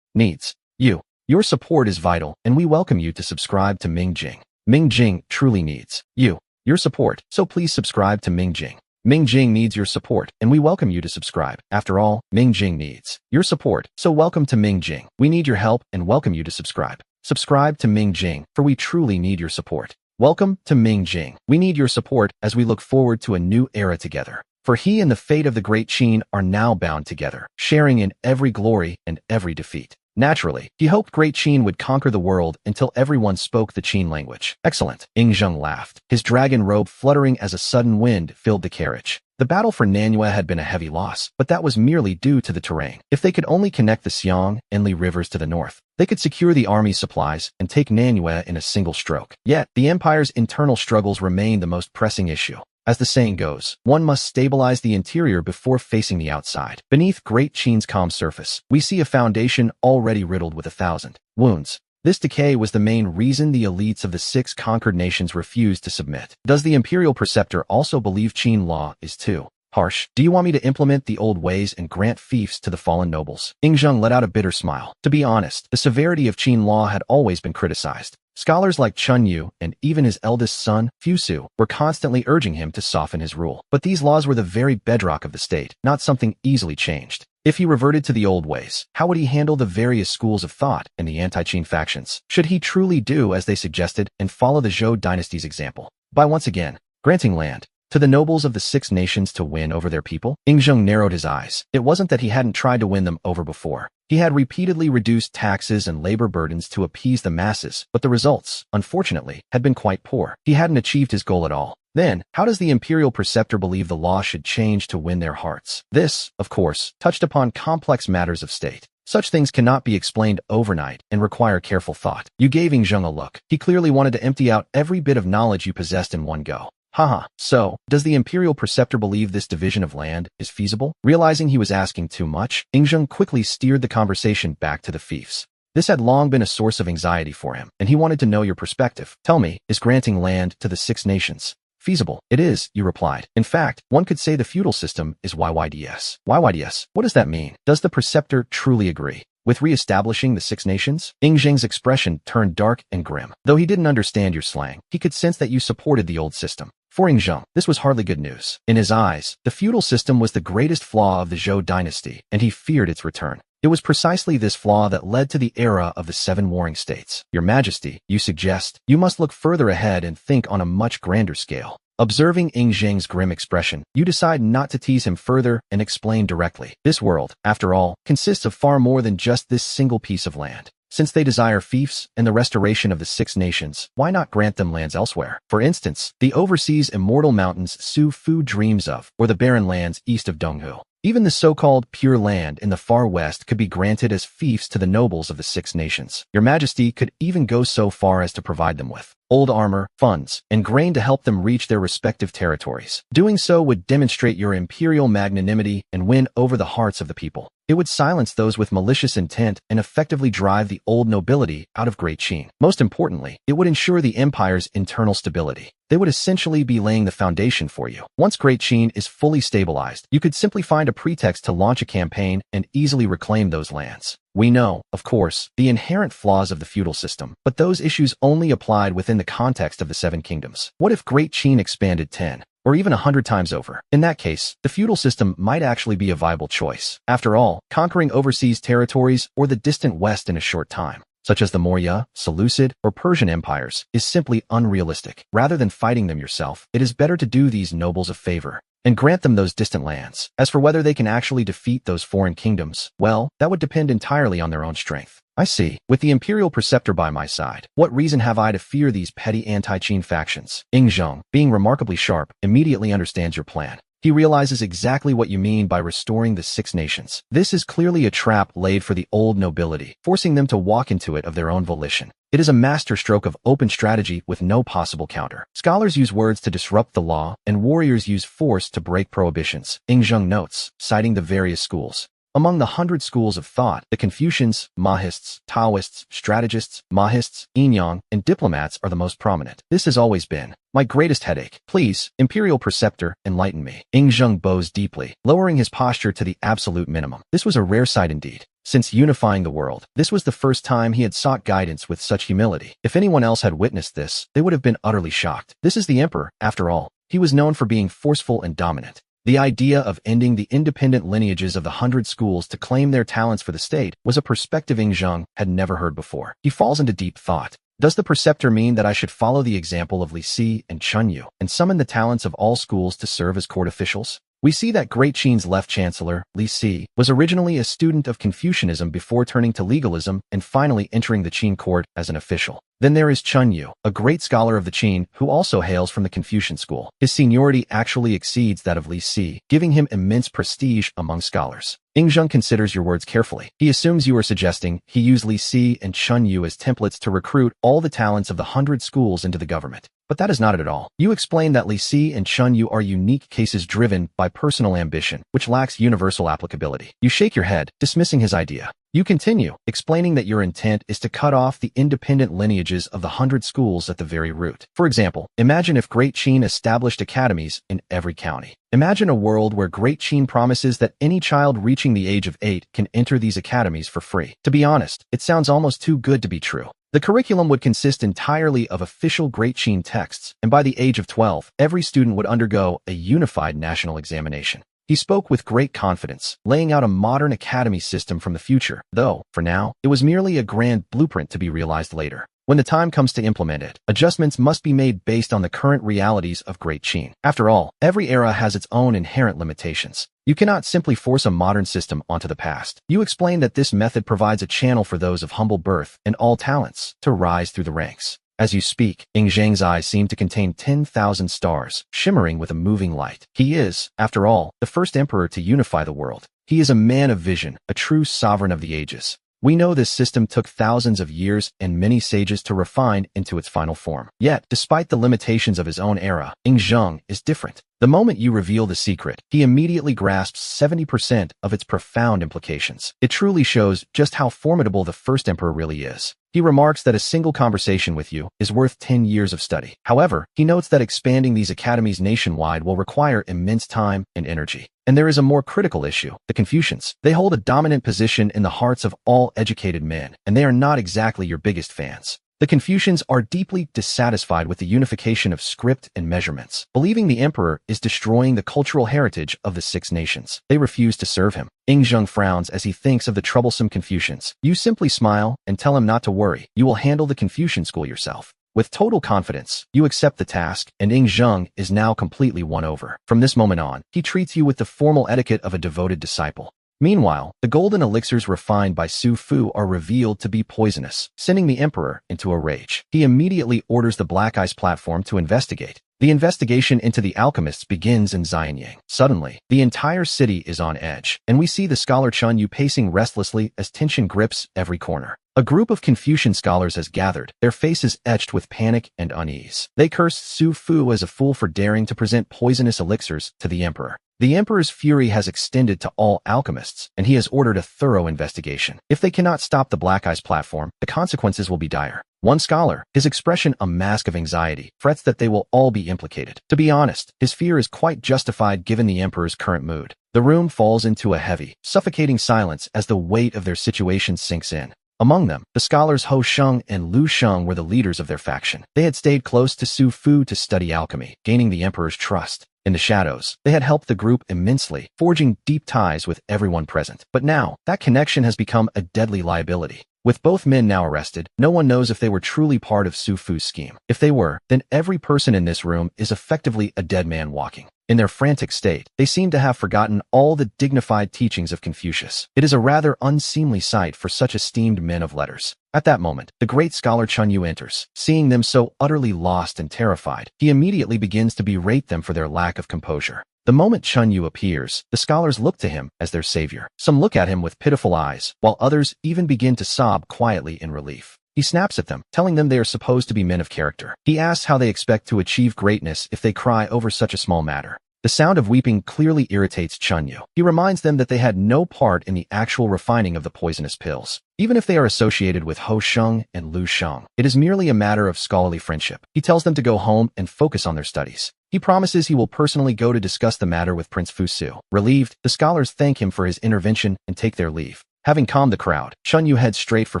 needs you. Your support is vital, and we welcome you to subscribe to Yingjing. Yingjing truly needs you. Your support, so please subscribe to Yingjing. Yingjing needs your support, and we welcome you to subscribe. After all, Yingjing needs your support, so welcome to Yingjing. We need your help and welcome you to subscribe. Subscribe to Yingjing, for we truly need your support. Welcome to Yingjing. We need your support as we look forward to a new era together. For he and the fate of the great Qin are now bound together, sharing in every glory and every defeat. Naturally, he hoped Great Qin would conquer the world until everyone spoke the Qin language. Excellent, Yingjing laughed, his dragon robe fluttering as a sudden wind filled the carriage. The battle for Manhwa had been a heavy loss, but that was merely due to the terrain. If they could only connect the Xiang and Li rivers to the north, they could secure the army's supplies and take Manhwa in a single stroke. Yet, the empire's internal struggles remained the most pressing issue. As the saying goes, one must stabilize the interior before facing the outside. Beneath Great Qin's calm surface, we see a foundation already riddled with 1,000 wounds. This decay was the main reason the elites of the 6 conquered nations refused to submit. Does the imperial preceptor also believe Qin law is too harsh? Do you want me to implement the old ways and grant fiefs to the fallen nobles? Yingjing let out a bitter smile. To be honest, the severity of Qin law had always been criticized. Scholars like Chun Yu and even his eldest son, Fusu, were constantly urging him to soften his rule. But these laws were the very bedrock of the state, not something easily changed. If he reverted to the old ways, how would he handle the various schools of thought and the anti-Qin factions? Should he truly do as they suggested and follow the Zhou dynasty's example? By once again granting land to the nobles of the 6 nations to win over their people? Yingjing narrowed his eyes. It wasn't that he hadn't tried to win them over before. He had repeatedly reduced taxes and labor burdens to appease the masses, but the results, unfortunately, had been quite poor. He hadn't achieved his goal at all. Then, how does the imperial preceptor believe the law should change to win their hearts? This, of course, touched upon complex matters of state. Such things cannot be explained overnight and require careful thought. You gave Yingjing a look. He clearly wanted to empty out every bit of knowledge you possessed in one go. Haha, so, does the imperial preceptor believe this division of land is feasible? Realizing he was asking too much, Yingjing quickly steered the conversation back to the fiefs. This had long been a source of anxiety for him, and he wanted to know your perspective. Tell me, is granting land to the 6 nations Feasible. It is, you replied. In fact, one could say the feudal system is YYDS. YYDS? What does that mean? Does the preceptor truly agree with re-establishing the Six Nations? Zheng's expression turned dark and grim. Though he didn't understand your slang, he could sense that you supported the old system. For Zheng, this was hardly good news. In his eyes, the feudal system was the greatest flaw of the Zhou dynasty, and he feared its return. It was precisely this flaw that led to the era of the Seven Warring States. Your Majesty, you suggest, you must look further ahead and think on a much grander scale. Observing Zheng's grim expression, you decide not to tease him further and explain directly. This world, after all, consists of far more than just this single piece of land. Since they desire fiefs and the restoration of the Six Nations, why not grant them lands elsewhere? For instance, the overseas immortal mountains Su Fu dreams of, or the barren lands east of Donghu. Even the so-called pure land in the far west could be granted as fiefs to the nobles of the Six Nations. Your Majesty could even go so far as to provide them with old armor, funds, and grain to help them reach their respective territories. Doing so would demonstrate your imperial magnanimity and win over the hearts of the people. It would silence those with malicious intent and effectively drive the old nobility out of Great Qin. Most importantly, it would ensure the empire's internal stability. They would essentially be laying the foundation for you. Once Great Qin is fully stabilized, you could simply find a pretext to launch a campaign and easily reclaim those lands. We know, of course, the inherent flaws of the feudal system, but those issues only applied within the context of the Seven Kingdoms. What if Great Qin expanded 10 or even 100 times over? In that case, the feudal system might actually be a viable choice. After all, conquering overseas territories or the distant west in a short time, such as the Maurya, Seleucid, or Persian empires, is simply unrealistic. Rather than fighting them yourself, it is better to do these nobles a favor and grant them those distant lands. As for whether they can actually defeat those foreign kingdoms, well, that would depend entirely on their own strength. I see. With the imperial preceptor by my side, what reason have I to fear these petty anti-Qin factions? Zheng, being remarkably sharp, immediately understands your plan. He realizes exactly what you mean by restoring the Six Nations. This is clearly a trap laid for the old nobility, forcing them to walk into it of their own volition. It is a masterstroke of open strategy with no possible counter. Scholars use words to disrupt the law, and warriors use force to break prohibitions. Zheng notes, citing the various schools. Among the 100 schools of thought, the Confucians, Mahists, Taoists, strategists, Mahists, Yinyang, and diplomats are the most prominent. This has always been my greatest headache. Please, Imperial Preceptor, enlighten me. Zheng bows deeply, lowering his posture to the absolute minimum. This was a rare sight indeed. Since unifying the world, this was the first time he had sought guidance with such humility. If anyone else had witnessed this, they would have been utterly shocked. This is the Emperor, after all. He was known for being forceful and dominant. The idea of ending the independent lineages of the 100 schools to claim their talents for the state was a perspective Zheng had never heard before. He falls into deep thought. Does the preceptor mean that I should follow the example of Li Si and Chun Yu and summon the talents of all schools to serve as court officials? We see that Great Qin's left chancellor, Li Si, was originally a student of Confucianism before turning to legalism and finally entering the Qin court as an official. Then there is Chun Yu, a great scholar of the Qin who also hails from the Confucian school. His seniority actually exceeds that of Li Si, giving him immense prestige among scholars. Zheng considers your words carefully. He assumes you are suggesting he used Li Si and Chun Yu as templates to recruit all the talents of the 100 schools into the government. But that is not it at all. You explain that Li Si and Chun Yu are unique cases driven by personal ambition, which lacks universal applicability. You shake your head, dismissing his idea. You continue, explaining that your intent is to cut off the independent lineages of the 100 schools at the very root. For example, imagine if Great Qin established academies in every county. Imagine a world where Great Qin promises that any child reaching the age of 8 can enter these academies for free. To be honest, it sounds almost too good to be true. The curriculum would consist entirely of official Great Qin texts, and by the age of 12, every student would undergo a unified national examination. He spoke with great confidence, laying out a modern academy system from the future, though, for now, it was merely a grand blueprint to be realized later. When the time comes to implement it, adjustments must be made based on the current realities of Great Qin. After all, every era has its own inherent limitations. You cannot simply force a modern system onto the past. You explain that this method provides a channel for those of humble birth and all talents to rise through the ranks. As you speak, Zheng's eyes seem to contain 10,000 stars, shimmering with a moving light. He is, after all, the first emperor to unify the world. He is a man of vision, a true sovereign of the ages. We know this system took thousands of years and many sages to refine into its final form. Yet, despite the limitations of his own era, Zheng is different. The moment you reveal the secret, he immediately grasps 70% of its profound implications. It truly shows just how formidable the first emperor really is. He remarks that a single conversation with you is worth 10 years of study. However, he notes that expanding these academies nationwide will require immense time and energy. And there is a more critical issue, the Confucians. They hold a dominant position in the hearts of all educated men, and they are not exactly your biggest fans. The Confucians are deeply dissatisfied with the unification of script and measurements, believing the emperor is destroying the cultural heritage of the 6 nations. They refuse to serve him. Zheng frowns as he thinks of the troublesome Confucians. You simply smile and tell him not to worry. You will handle the Confucian school yourself. With total confidence, you accept the task, and Zheng is now completely won over. From this moment on, he treats you with the formal etiquette of a devoted disciple. Meanwhile, the golden elixirs refined by Su Fu are revealed to be poisonous, sending the emperor into a rage. He immediately orders the Black Eyes platform to investigate. The investigation into the alchemists begins in Xianyang. Suddenly, the entire city is on edge, and we see the scholar Chun Yu pacing restlessly as tension grips every corner. A group of Confucian scholars has gathered, their faces etched with panic and unease. They curse Su Fu as a fool for daring to present poisonous elixirs to the emperor. The emperor's fury has extended to all alchemists, and he has ordered a thorough investigation. If they cannot stop the Black Eyes platform, the consequences will be dire. One scholar, his expression a mask of anxiety, frets that they will all be implicated. To be honest, his fear is quite justified given the emperor's current mood. The room falls into a heavy, suffocating silence as the weight of their situation sinks in. Among them, the scholars Ho Sheng and Lu Sheng were the leaders of their faction. They had stayed close to Su Fu to study alchemy, gaining the emperor's trust. In the shadows, they had helped the group immensely, forging deep ties with everyone present. But now, that connection has become a deadly liability. With both men now arrested, no one knows if they were truly part of Su Fu's scheme. If they were, then every person in this room is effectively a dead man walking. In their frantic state, they seem to have forgotten all the dignified teachings of Confucius. It is a rather unseemly sight for such esteemed men of letters. At that moment, the great scholar Chun Yu enters. Seeing them so utterly lost and terrified, he immediately begins to berate them for their lack of composure. The moment Chun Yu appears, the scholars look to him as their savior. Some look at him with pitiful eyes, while others even begin to sob quietly in relief. He snaps at them, telling them they are supposed to be men of character. He asks how they expect to achieve greatness if they cry over such a small matter. The sound of weeping clearly irritates Chun Yu. He reminds them that they had no part in the actual refining of the poisonous pills. Even if they are associated with Ho Sheng and Lu Sheng, it is merely a matter of scholarly friendship. He tells them to go home and focus on their studies. He promises he will personally go to discuss the matter with Prince Fu Su. Relieved, the scholars thank him for his intervention and take their leave. Having calmed the crowd, Chun Yu heads straight for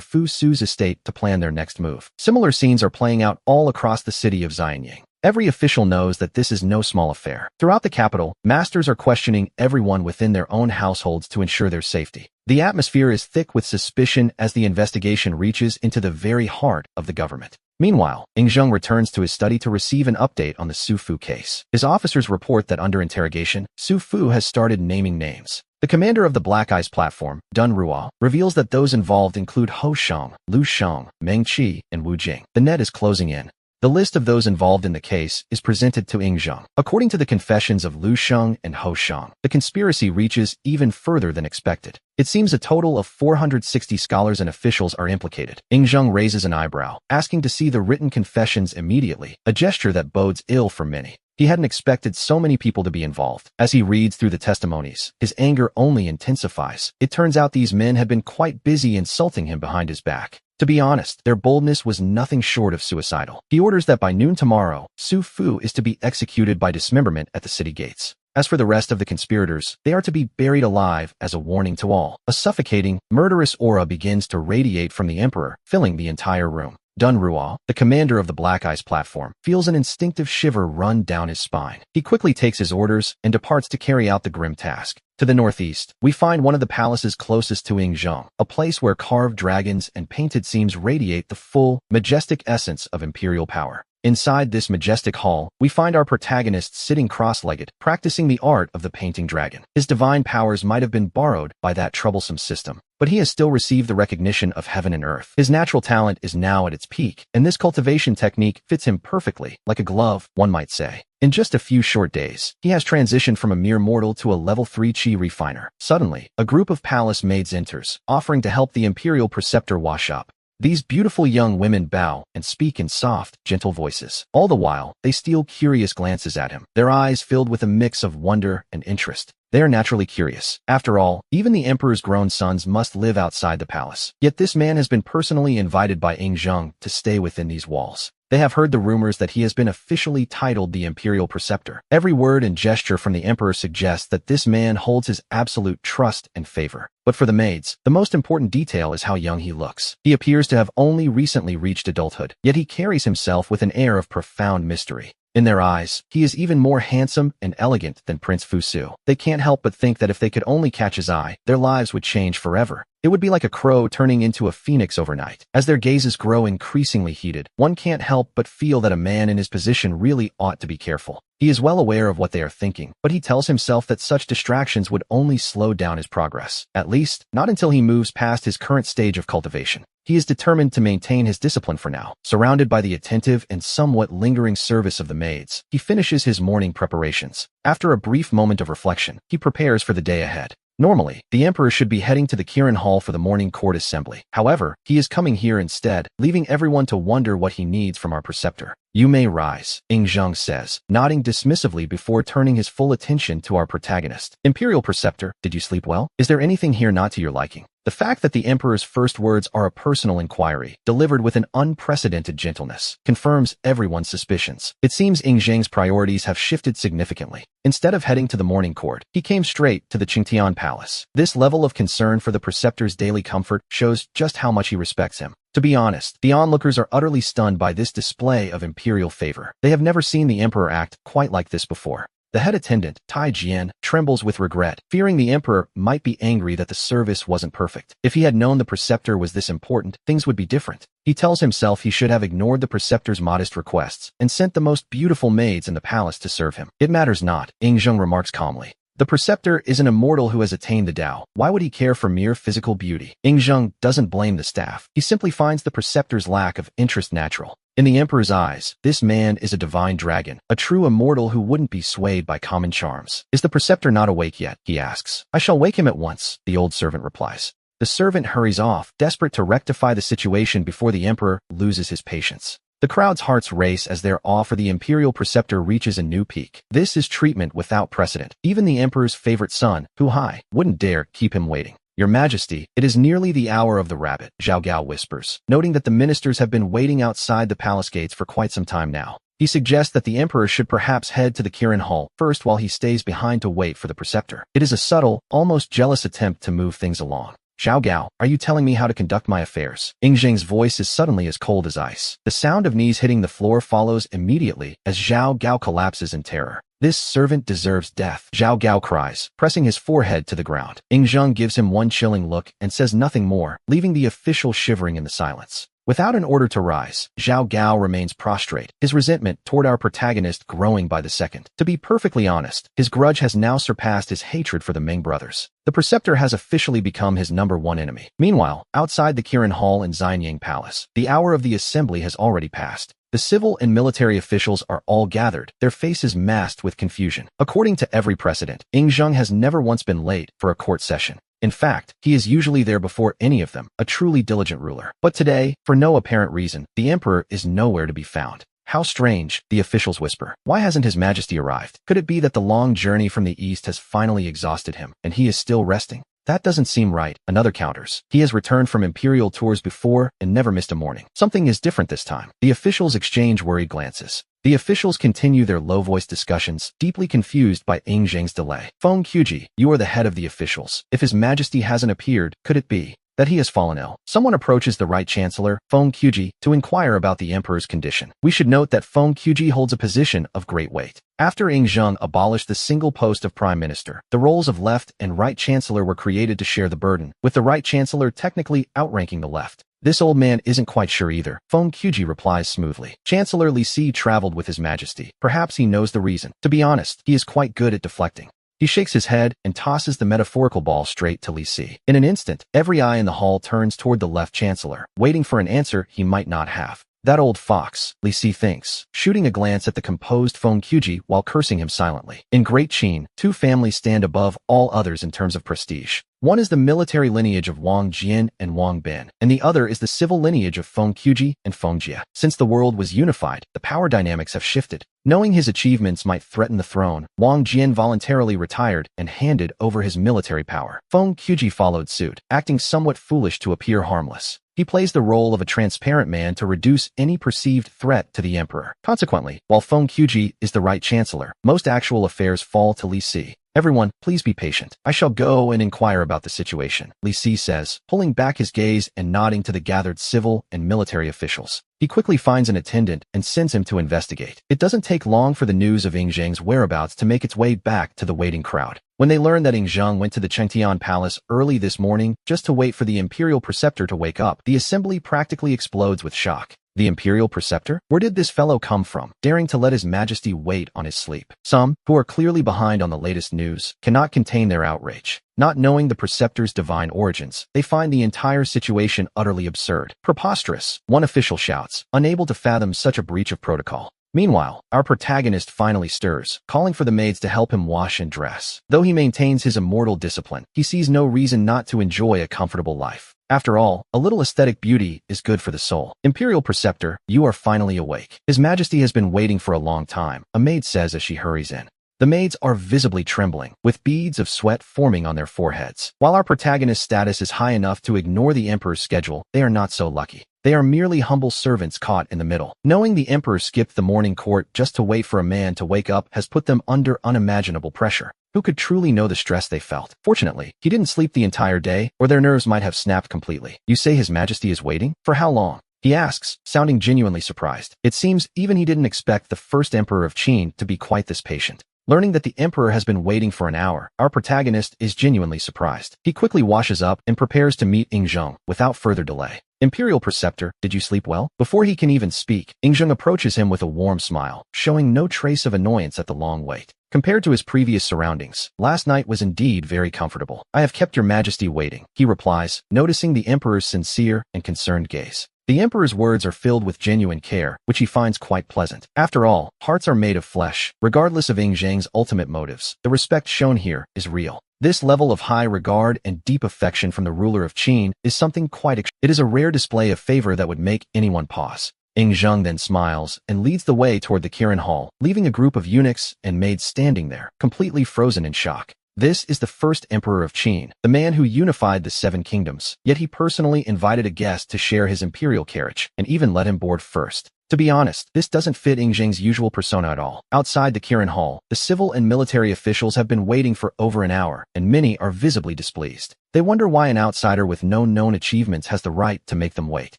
Fu Su's estate to plan their next move. Similar scenes are playing out all across the city of Xianyang. Every official knows that this is no small affair. Throughout the capital, masters are questioning everyone within their own households to ensure their safety. The atmosphere is thick with suspicion as the investigation reaches into the very heart of the government. Meanwhile, Zheng returns to his study to receive an update on the Su Fu case. His officers report that under interrogation, Su Fu has started naming names. The commander of the Black Eyes platform, Dun Ruo, reveals that those involved include Ho Sheng, Lu Sheng, Meng Qi, and Wu Jing. The net is closing in. The list of those involved in the case is presented to Zheng. According to the confessions of Lu Sheng and Ho Sheng, the conspiracy reaches even further than expected. It seems a total of 460 scholars and officials are implicated. Zheng raises an eyebrow, asking to see the written confessions immediately, a gesture that bodes ill for many. He hadn't expected so many people to be involved. As he reads through the testimonies, his anger only intensifies. It turns out these men had been quite busy insulting him behind his back. To be honest, their boldness was nothing short of suicidal. He orders that by noon tomorrow, Su Fu is to be executed by dismemberment at the city gates. As for the rest of the conspirators, they are to be buried alive as a warning to all. A suffocating, murderous aura begins to radiate from the emperor, filling the entire room. Dun Ruo, the commander of the Black Eyes platform, feels an instinctive shiver run down his spine. He quickly takes his orders and departs to carry out the grim task. To the northeast, we find one of the palaces closest to Zheng, a place where carved dragons and painted scenes radiate the full, majestic essence of imperial power. Inside this majestic hall, we find our protagonist sitting cross-legged, practicing the art of the painting dragon. His divine powers might have been borrowed by that troublesome system, but he has still received the recognition of heaven and earth. His natural talent is now at its peak, and this cultivation technique fits him perfectly, like a glove, one might say. In just a few short days, he has transitioned from a mere mortal to a level 3 Qi refiner. Suddenly, a group of palace maids enters, offering to help the imperial preceptor wash up. These beautiful young women bow and speak in soft, gentle voices. All the while, they steal curious glances at him, their eyes filled with a mix of wonder and interest. They are naturally curious. After all, even the emperor's grown sons must live outside the palace. Yet this man has been personally invited by Zheng to stay within these walls. They have heard the rumors that he has been officially titled the Imperial Preceptor. Every word and gesture from the emperor suggests that this man holds his absolute trust and favor. But for the maids, the most important detail is how young he looks. He appears to have only recently reached adulthood, yet he carries himself with an air of profound mystery. In their eyes, he is even more handsome and elegant than Prince Fusu. They can't help but think that if they could only catch his eye, their lives would change forever. It would be like a crow turning into a phoenix overnight. As their gazes grow increasingly heated, one can't help but feel that a man in his position really ought to be careful. He is well aware of what they are thinking, but he tells himself that such distractions would only slow down his progress. At least, not until he moves past his current stage of cultivation. He is determined to maintain his discipline for now. Surrounded by the attentive and somewhat lingering service of the maids, he finishes his morning preparations. After a brief moment of reflection, he prepares for the day ahead. Normally, the emperor should be heading to the Kirin Hall for the morning court assembly. However, he is coming here instead, leaving everyone to wonder what he needs from our preceptor. You may rise, Zheng says, nodding dismissively before turning his full attention to our protagonist. Imperial Preceptor, did you sleep well? Is there anything here not to your liking? The fact that the emperor's first words are a personal inquiry, delivered with an unprecedented gentleness, confirms everyone's suspicions. It seems Zheng's priorities have shifted significantly. Instead of heading to the morning court, he came straight to the Qingtian Palace. This level of concern for the preceptor's daily comfort shows just how much he respects him. To be honest, the onlookers are utterly stunned by this display of imperial favor. They have never seen the emperor act quite like this before. The head attendant, Tai Jian, trembles with regret, fearing the emperor might be angry that the service wasn't perfect. If he had known the preceptor was this important, things would be different. He tells himself he should have ignored the preceptor's modest requests and sent the most beautiful maids in the palace to serve him. It matters not, Zheng remarks calmly. The preceptor is an immortal who has attained the Tao. Why would he care for mere physical beauty? Zheng doesn't blame the staff. He simply finds the preceptor's lack of interest natural. In the emperor's eyes, this man is a divine dragon, a true immortal who wouldn't be swayed by common charms. Is the preceptor not awake yet? He asks. I shall wake him at once, the old servant replies. The servant hurries off, desperate to rectify the situation before the emperor loses his patience. The crowd's hearts race as their awe for the imperial preceptor reaches a new peak. This is treatment without precedent. Even the emperor's favorite son, Hu Hai, wouldn't dare keep him waiting. Your Majesty, it is nearly the hour of the rabbit, Zhao Gao whispers, noting that the ministers have been waiting outside the palace gates for quite some time now. He suggests that the emperor should perhaps head to the Kirin Hall first while he stays behind to wait for the preceptor. It is a subtle, almost jealous attempt to move things along. Zhao Gao, are you telling me how to conduct my affairs? Zheng's voice is suddenly as cold as ice. The sound of knees hitting the floor follows immediately as Zhao Gao collapses in terror. This servant deserves death, Zhao Gao cries, pressing his forehead to the ground. Zheng gives him one chilling look and says nothing more, leaving the official shivering in the silence. Without an order to rise, Zhao Gao remains prostrate, his resentment toward our protagonist growing by the second. To be perfectly honest, his grudge has now surpassed his hatred for the Ming brothers. The preceptor has officially become his #1 enemy. Meanwhile, outside the Kirin Hall in Xianyang Palace, the hour of the assembly has already passed. The civil and military officials are all gathered, their faces masked with confusion. According to every precedent, Zheng has never once been late for a court session. In fact, he is usually there before any of them, a truly diligent ruler. But today, for no apparent reason, the emperor is nowhere to be found. How strange, the officials whisper. Why hasn't His Majesty arrived? Could it be that the long journey from the east has finally exhausted him, and he is still resting? That doesn't seem right, another counters. He has returned from imperial tours before and never missed a morning. Something is different this time. The officials exchange worried glances. The officials continue their low-voiced discussions, deeply confused by Zheng's delay. Feng Qiji, you are the head of the officials. If His Majesty hasn't appeared, could it be that he has fallen ill? Someone approaches the Right Chancellor, Feng Qiji, to inquire about the emperor's condition. We should note that Feng Qiji holds a position of great weight. After Zheng abolished the single post of Prime Minister, the roles of Left and Right Chancellor were created to share the burden, with the Right Chancellor technically outranking the Left. This old man isn't quite sure either, Feng Qiji replies smoothly. Chancellor Li Si traveled with His Majesty. Perhaps he knows the reason. To be honest, he is quite good at deflecting. He shakes his head and tosses the metaphorical ball straight to Li Si. In an instant, every eye in the hall turns toward the Left Chancellor, waiting for an answer he might not have. That old fox, Li Si thinks, shooting a glance at the composed Feng Kyuji while cursing him silently. In Great Qin, two families stand above all others in terms of prestige. One is the military lineage of Wang Jian and Wang Bin, and the other is the civil lineage of Feng Kyuji and Feng Jie. Since the world was unified, the power dynamics have shifted. Knowing his achievements might threaten the throne, Wang Jian voluntarily retired and handed over his military power. Feng Kyuji followed suit, acting somewhat foolish to appear harmless. He plays the role of a transparent man to reduce any perceived threat to the emperor. Consequently, while Feng Kyuji is the right chancellor, most actual affairs fall to Li Si. Everyone, please be patient. I shall go and inquire about the situation, Li Si says, pulling back his gaze and nodding to the gathered civil and military officials. He quickly finds an attendant and sends him to investigate. It doesn't take long for the news of Ing Zheng's whereabouts to make its way back to the waiting crowd. When they learn that Ing Zheng went to the Chengtian Palace early this morning just to wait for the Imperial Preceptor to wake up, the assembly practically explodes with shock. The Imperial Preceptor? Where did this fellow come from, daring to let His Majesty wait on his sleep? Some, who are clearly behind on the latest news, cannot contain their outrage. Not knowing the Preceptor's divine origins, they find the entire situation utterly absurd. Preposterous, one official shouts, unable to fathom such a breach of protocol. Meanwhile, our protagonist finally stirs, calling for the maids to help him wash and dress. Though he maintains his immortal discipline, he sees no reason not to enjoy a comfortable life. After all, a little aesthetic beauty is good for the soul. Imperial Preceptor, you are finally awake. His Majesty has been waiting for a long time, a maid says as she hurries in. The maids are visibly trembling, with beads of sweat forming on their foreheads. While our protagonist's status is high enough to ignore the Emperor's schedule, they are not so lucky. They are merely humble servants caught in the middle. Knowing the Emperor skipped the morning court just to wait for a man to wake up has put them under unimaginable pressure. Who could truly know the stress they felt? Fortunately, he didn't sleep the entire day, or their nerves might have snapped completely. You say His Majesty is waiting? For how long? He asks, sounding genuinely surprised. It seems even he didn't expect the first Emperor of Qin to be quite this patient. Learning that the Emperor has been waiting for an hour, our protagonist is genuinely surprised. He quickly washes up and prepares to meet Ing Zheng without further delay. Imperial Preceptor, did you sleep well? Before he can even speak, Ing Zheng approaches him with a warm smile, showing no trace of annoyance at the long wait. Compared to his previous surroundings, last night was indeed very comfortable. I have kept your Majesty waiting, he replies, noticing the Emperor's sincere and concerned gaze. The Emperor's words are filled with genuine care, which he finds quite pleasant. After all, hearts are made of flesh. Regardless of Ing Zheng's ultimate motives, the respect shown here is real. This level of high regard and deep affection from the ruler of Qin is something quite It is a rare display of favor that would make anyone pause. Ing Zheng then smiles and leads the way toward the Kirin Hall, leaving a group of eunuchs and maids standing there, completely frozen in shock. This is the first Emperor of Qin, the man who unified the 7 kingdoms, yet he personally invited a guest to share his imperial carriage, and even let him board first. To be honest, this doesn't fit Ing Zheng's usual persona at all. Outside the Kirin Hall, the civil and military officials have been waiting for over an hour, and many are visibly displeased. They wonder why an outsider with no known achievements has the right to make them wait,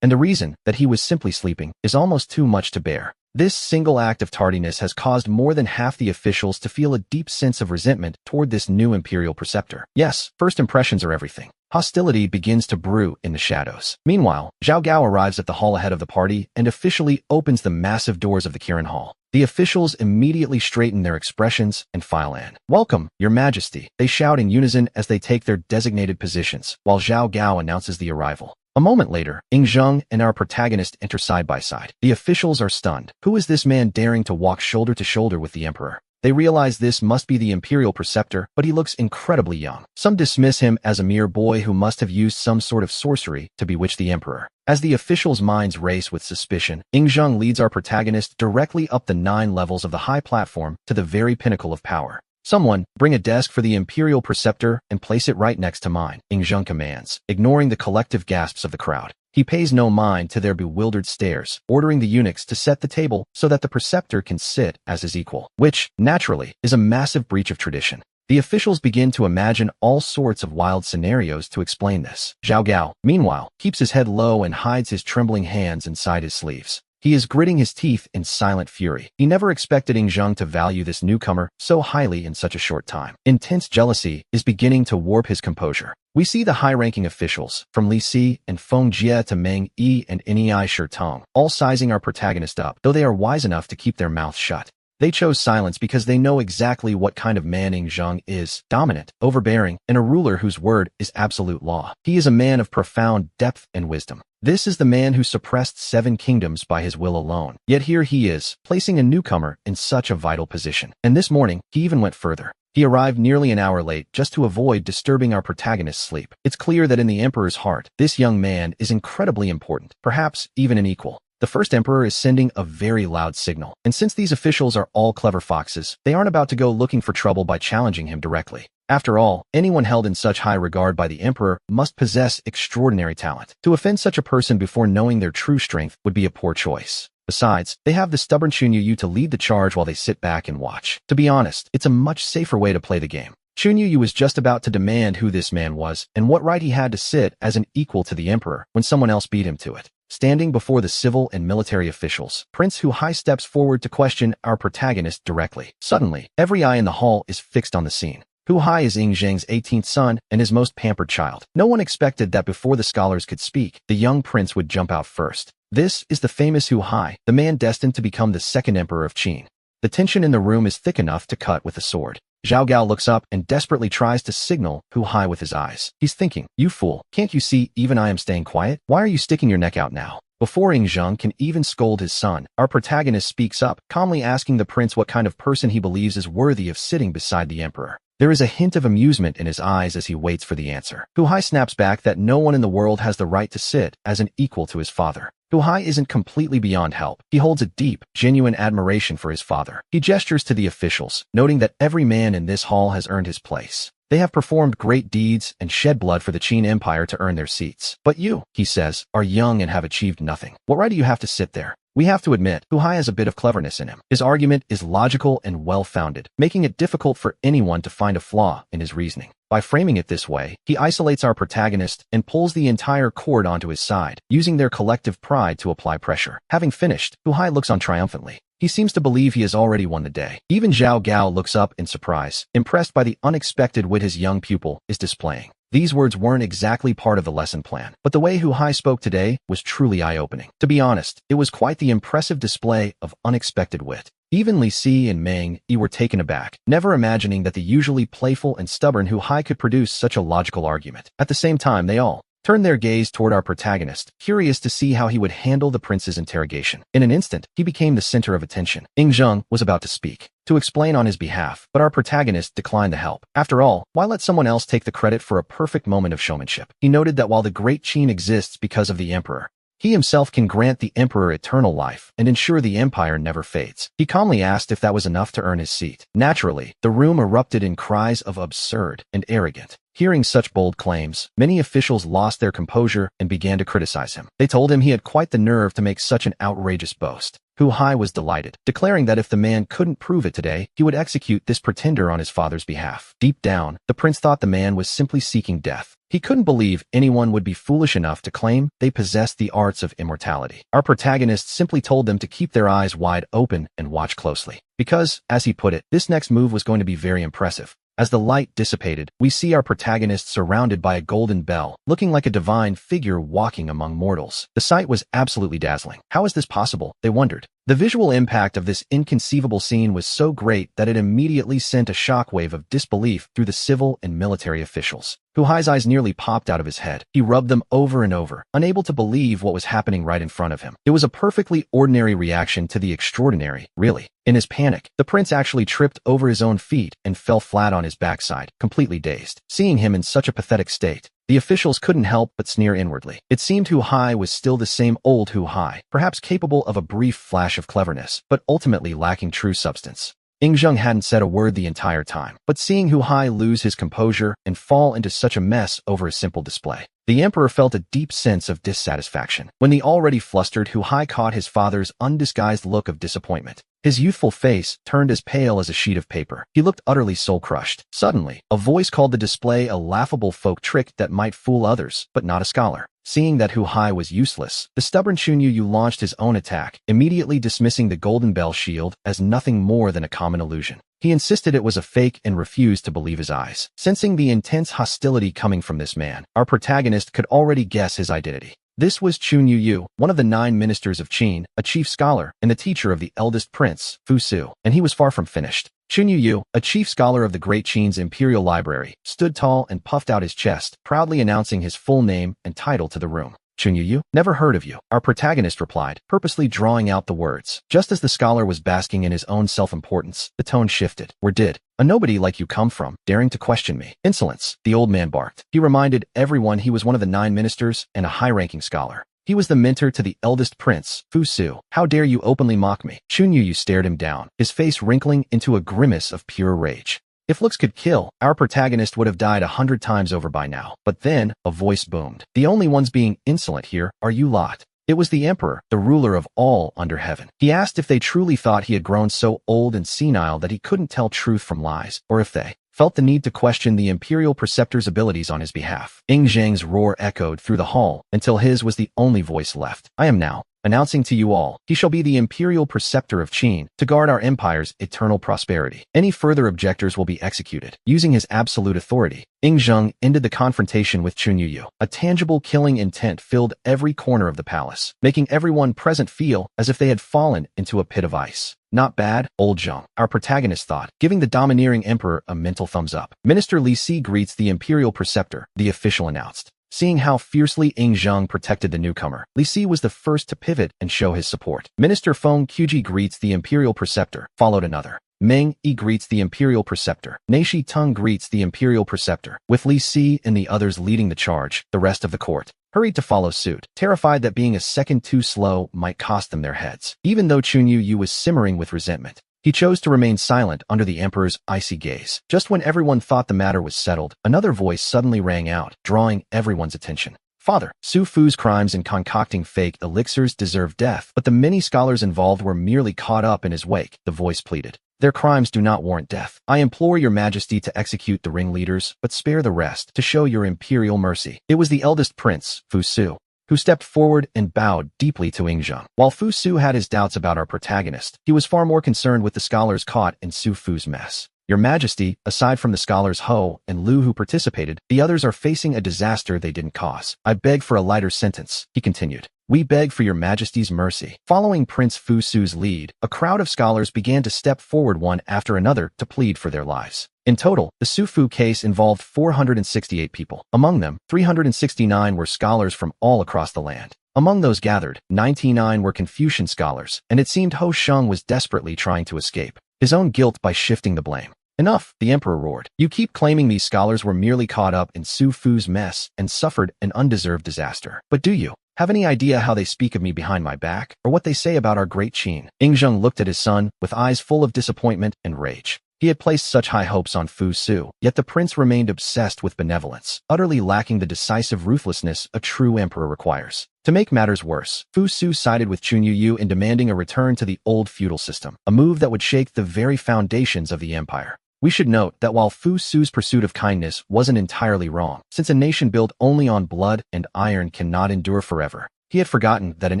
and the reason that he was simply sleeping is almost too much to bear. This single act of tardiness has caused more than half the officials to feel a deep sense of resentment toward this new Imperial Preceptor. Yes, first impressions are everything. Hostility begins to brew in the shadows. Meanwhile, Zhao Gao arrives at the hall ahead of the party and officially opens the massive doors of the Kirin Hall. The officials immediately straighten their expressions and file in. Welcome, Your Majesty, they shout in unison as they take their designated positions, while Zhao Gao announces the arrival. A moment later, Ing Zheng and our protagonist enter side by side. The officials are stunned. Who is this man daring to walk shoulder to shoulder with the Emperor? They realize this must be the Imperial Preceptor, but he looks incredibly young. Some dismiss him as a mere boy who must have used some sort of sorcery to bewitch the Emperor. As the officials' minds race with suspicion, Ing Zheng leads our protagonist directly up the 9 levels of the high platform to the very pinnacle of power. Someone, bring a desk for the Imperial Preceptor and place it right next to mine, Ing Zheng commands, ignoring the collective gasps of the crowd. He pays no mind to their bewildered stares, ordering the eunuchs to set the table so that the preceptor can sit as his equal, which, naturally, is a massive breach of tradition. The officials begin to imagine all sorts of wild scenarios to explain this. Zhao Gao, meanwhile, keeps his head low and hides his trembling hands inside his sleeves. He is gritting his teeth in silent fury. He never expected Ing Zheng to value this newcomer so highly in such a short time. Intense jealousy is beginning to warp his composure. We see the high-ranking officials, from Li Si and Feng Jie to Meng Yi and Nei Shitong, all sizing our protagonist up, though they are wise enough to keep their mouths shut. They chose silence because they know exactly what kind of man Ing Zheng is: dominant, overbearing, and a ruler whose word is absolute law. He is a man of profound depth and wisdom. This is the man who suppressed 7 kingdoms by his will alone. Yet here he is, placing a newcomer in such a vital position. And this morning, he even went further. He arrived nearly an hour late just to avoid disturbing our protagonist's sleep. It's clear that in the Emperor's heart, this young man is incredibly important, perhaps even an equal. The first emperor is sending a very loud signal, and since these officials are all clever foxes, they aren't about to go looking for trouble by challenging him directly. After all, anyone held in such high regard by the emperor must possess extraordinary talent. To offend such a person before knowing their true strength would be a poor choice. Besides, they have the stubborn Chunyu to lead the charge while they sit back and watch. To be honest, it's a much safer way to play the game. Chunyu was just about to demand who this man was and what right he had to sit as an equal to the emperor when someone else beat him to it. Standing before the civil and military officials, Prince Hu Hai steps forward to question our protagonist directly. Suddenly, every eye in the hall is fixed on the scene. Hu Hai is Ying Zheng's 18th son and his most pampered child. No one expected that before the scholars could speak, the young prince would jump out first. This is the famous Hu Hai, the man destined to become the second emperor of Qin. The tension in the room is thick enough to cut with a sword. Zhao Gao looks up and desperately tries to signal Hu Hai with his eyes. He's thinking, "You fool, can't you see even I am staying quiet? Why are you sticking your neck out now?" Before Ying Zheng can even scold his son, our protagonist speaks up, calmly asking the prince what kind of person he believes is worthy of sitting beside the emperor. There is a hint of amusement in his eyes as he waits for the answer. Hu Hai snaps back that no one in the world has the right to sit as an equal to his father. Hu Hai isn't completely beyond help. He holds a deep, genuine admiration for his father. He gestures to the officials, noting that every man in this hall has earned his place. They have performed great deeds and shed blood for the Qin Empire to earn their seats. But you, he says, are young and have achieved nothing. What right do you have to sit there? We have to admit, Hu Hai has a bit of cleverness in him. His argument is logical and well-founded, making it difficult for anyone to find a flaw in his reasoning. By framing it this way, he isolates our protagonist and pulls the entire court onto his side, using their collective pride to apply pressure. Having finished, Hu Hai looks on triumphantly. He seems to believe he has already won the day. Even Zhao Gao looks up in surprise, impressed by the unexpected wit his young pupil is displaying. These words weren't exactly part of the lesson plan, but the way Hu Hai spoke today was truly eye-opening. To be honest, it was quite the impressive display of unexpected wit. Even Li Si and Meng Yi were taken aback, never imagining that the usually playful and stubborn Hu Hai could produce such a logical argument. At the same time, they all turned their gaze toward our protagonist, curious to see how he would handle the prince's interrogation. In an instant, he became the center of attention. Ying Zheng was about to speak, to explain on his behalf, but our protagonist declined the help. After all, why let someone else take the credit for a perfect moment of showmanship? He noted that while the Great Qin exists because of the emperor, he himself can grant the emperor eternal life and ensure the empire never fades. He calmly asked if that was enough to earn his seat. Naturally, the room erupted in cries of absurd and arrogant. Hearing such bold claims, many officials lost their composure and began to criticize him. They told him he had quite the nerve to make such an outrageous boast. Hu Hai was delighted, declaring that if the man couldn't prove it today, he would execute this pretender on his father's behalf. Deep down, the prince thought the man was simply seeking death. He couldn't believe anyone would be foolish enough to claim they possessed the arts of immortality. Our protagonist simply told them to keep their eyes wide open and watch closely. Because, as he put it, this next move was going to be very impressive. As the light dissipated, we see our protagonist surrounded by a golden bell, looking like a divine figure walking among mortals. The sight was absolutely dazzling. How is this possible? They wondered. The visual impact of this inconceivable scene was so great that it immediately sent a shockwave of disbelief through the civil and military officials. Hu Hai's eyes nearly popped out of his head. He rubbed them over and over, unable to believe what was happening right in front of him. It was a perfectly ordinary reaction to the extraordinary, really. In his panic, the prince actually tripped over his own feet and fell flat on his backside, completely dazed. Seeing him in such a pathetic state, the officials couldn't help but sneer inwardly. It seemed Hu Hai was still the same old Hu Hai, perhaps capable of a brief flash of cleverness, but ultimately lacking true substance. Ying Zheng hadn't said a word the entire time, but seeing Hu Hai lose his composure and fall into such a mess over a simple display, the emperor felt a deep sense of dissatisfaction. When the already flustered Hu Hai caught his father's undisguised look of disappointment, his youthful face turned as pale as a sheet of paper. He looked utterly soul-crushed. Suddenly, a voice called the display a laughable folk trick that might fool others, but not a scholar. Seeing that Hu Hai was useless, the stubborn Chunyu launched his own attack, immediately dismissing the golden bell shield as nothing more than a common illusion. He insisted it was a fake and refused to believe his eyes. Sensing the intense hostility coming from this man, our protagonist could already guess his identity. This was Chunyu, one of the 9 ministers of Qin, a chief scholar, and the teacher of the eldest prince, Fu Su, and he was far from finished. Chunyu, a chief scholar of the Great Qin's imperial library, stood tall and puffed out his chest, proudly announcing his full name and title to the room. Chunyu? Never heard of you, our protagonist replied, purposely drawing out the words. Just as the scholar was basking in his own self-importance, the tone shifted. Where did a nobody like you come from, daring to question me? Insolence, the old man barked. He reminded everyone he was one of the 9 ministers and a high-ranking scholar. He was the mentor to the eldest prince, Fu Su. How dare you openly mock me? Chunyu stared him down, his face wrinkling into a grimace of pure rage. If looks could kill, our protagonist would have died 100 times over by now. But then, a voice boomed. The only ones being insolent here are you lot. It was the emperor, the ruler of all under heaven. He asked if they truly thought he had grown so old and senile that he couldn't tell truth from lies, or if they felt the need to question the imperial preceptor's abilities on his behalf. Ing Zhang's roar echoed through the hall until his was the only voice left. I am now announcing to you all, he shall be the imperial preceptor of Qin, to guard our empire's eternal prosperity. Any further objectors will be executed. Using his absolute authority, Ing Zheng ended the confrontation with Chunyu. A tangible killing intent filled every corner of the palace, making everyone present feel as if they had fallen into a pit of ice. Not bad, old Zheng, our protagonist thought, giving the domineering emperor a mental thumbs up. Minister Li Si greets the imperial preceptor, the official announced. Seeing how fiercely Ing Zheng protected the newcomer, Li Si was the first to pivot and show his support. Minister Feng Quji greets the imperial preceptor, followed another. Meng Yi greets the imperial preceptor. Neishi Tung greets the imperial preceptor. With Li Si and the others leading the charge, the rest of the court hurried to follow suit, terrified that being a second too slow might cost them their heads. Even though Chunyu was simmering with resentment, he chose to remain silent under the emperor's icy gaze. Just when everyone thought the matter was settled, another voice suddenly rang out, drawing everyone's attention. Father, Su Fu's crimes in concocting fake elixirs deserve death, but the many scholars involved were merely caught up in his wake, the voice pleaded. Their crimes do not warrant death. I implore your majesty to execute the ringleaders, but spare the rest, to show your imperial mercy. It was the eldest prince, Fu Su, who stepped forward and bowed deeply to Ing Zheng. While Fu Su had his doubts about our protagonist, he was far more concerned with the scholars caught in Su Fu's mess. Your Majesty, aside from the scholars Ho and Lu who participated, the others are facing a disaster they didn't cause. I beg for a lighter sentence, he continued. We beg for your Majesty's mercy. Following Prince Fu Su's lead, a crowd of scholars began to step forward one after another to plead for their lives. In total, the Su Fu case involved 468 people. Among them, 369 were scholars from all across the land. Among those gathered, 99 were Confucian scholars, and it seemed Ho Sheng was desperately trying to escape his own guilt by shifting the blame. Enough, the emperor roared. You keep claiming these scholars were merely caught up in Su Fu's mess and suffered an undeserved disaster. But do you have any idea how they speak of me behind my back, or what they say about our great Qin? Ing Zheng looked at his son with eyes full of disappointment and rage. He had placed such high hopes on Fu Su, yet the prince remained obsessed with benevolence, utterly lacking the decisive ruthlessness a true emperor requires. To make matters worse, Fu Su sided with Chunyu in demanding a return to the old feudal system, a move that would shake the very foundations of the empire. We should note that while Fu Su's pursuit of kindness wasn't entirely wrong, since a nation built only on blood and iron cannot endure forever, he had forgotten that an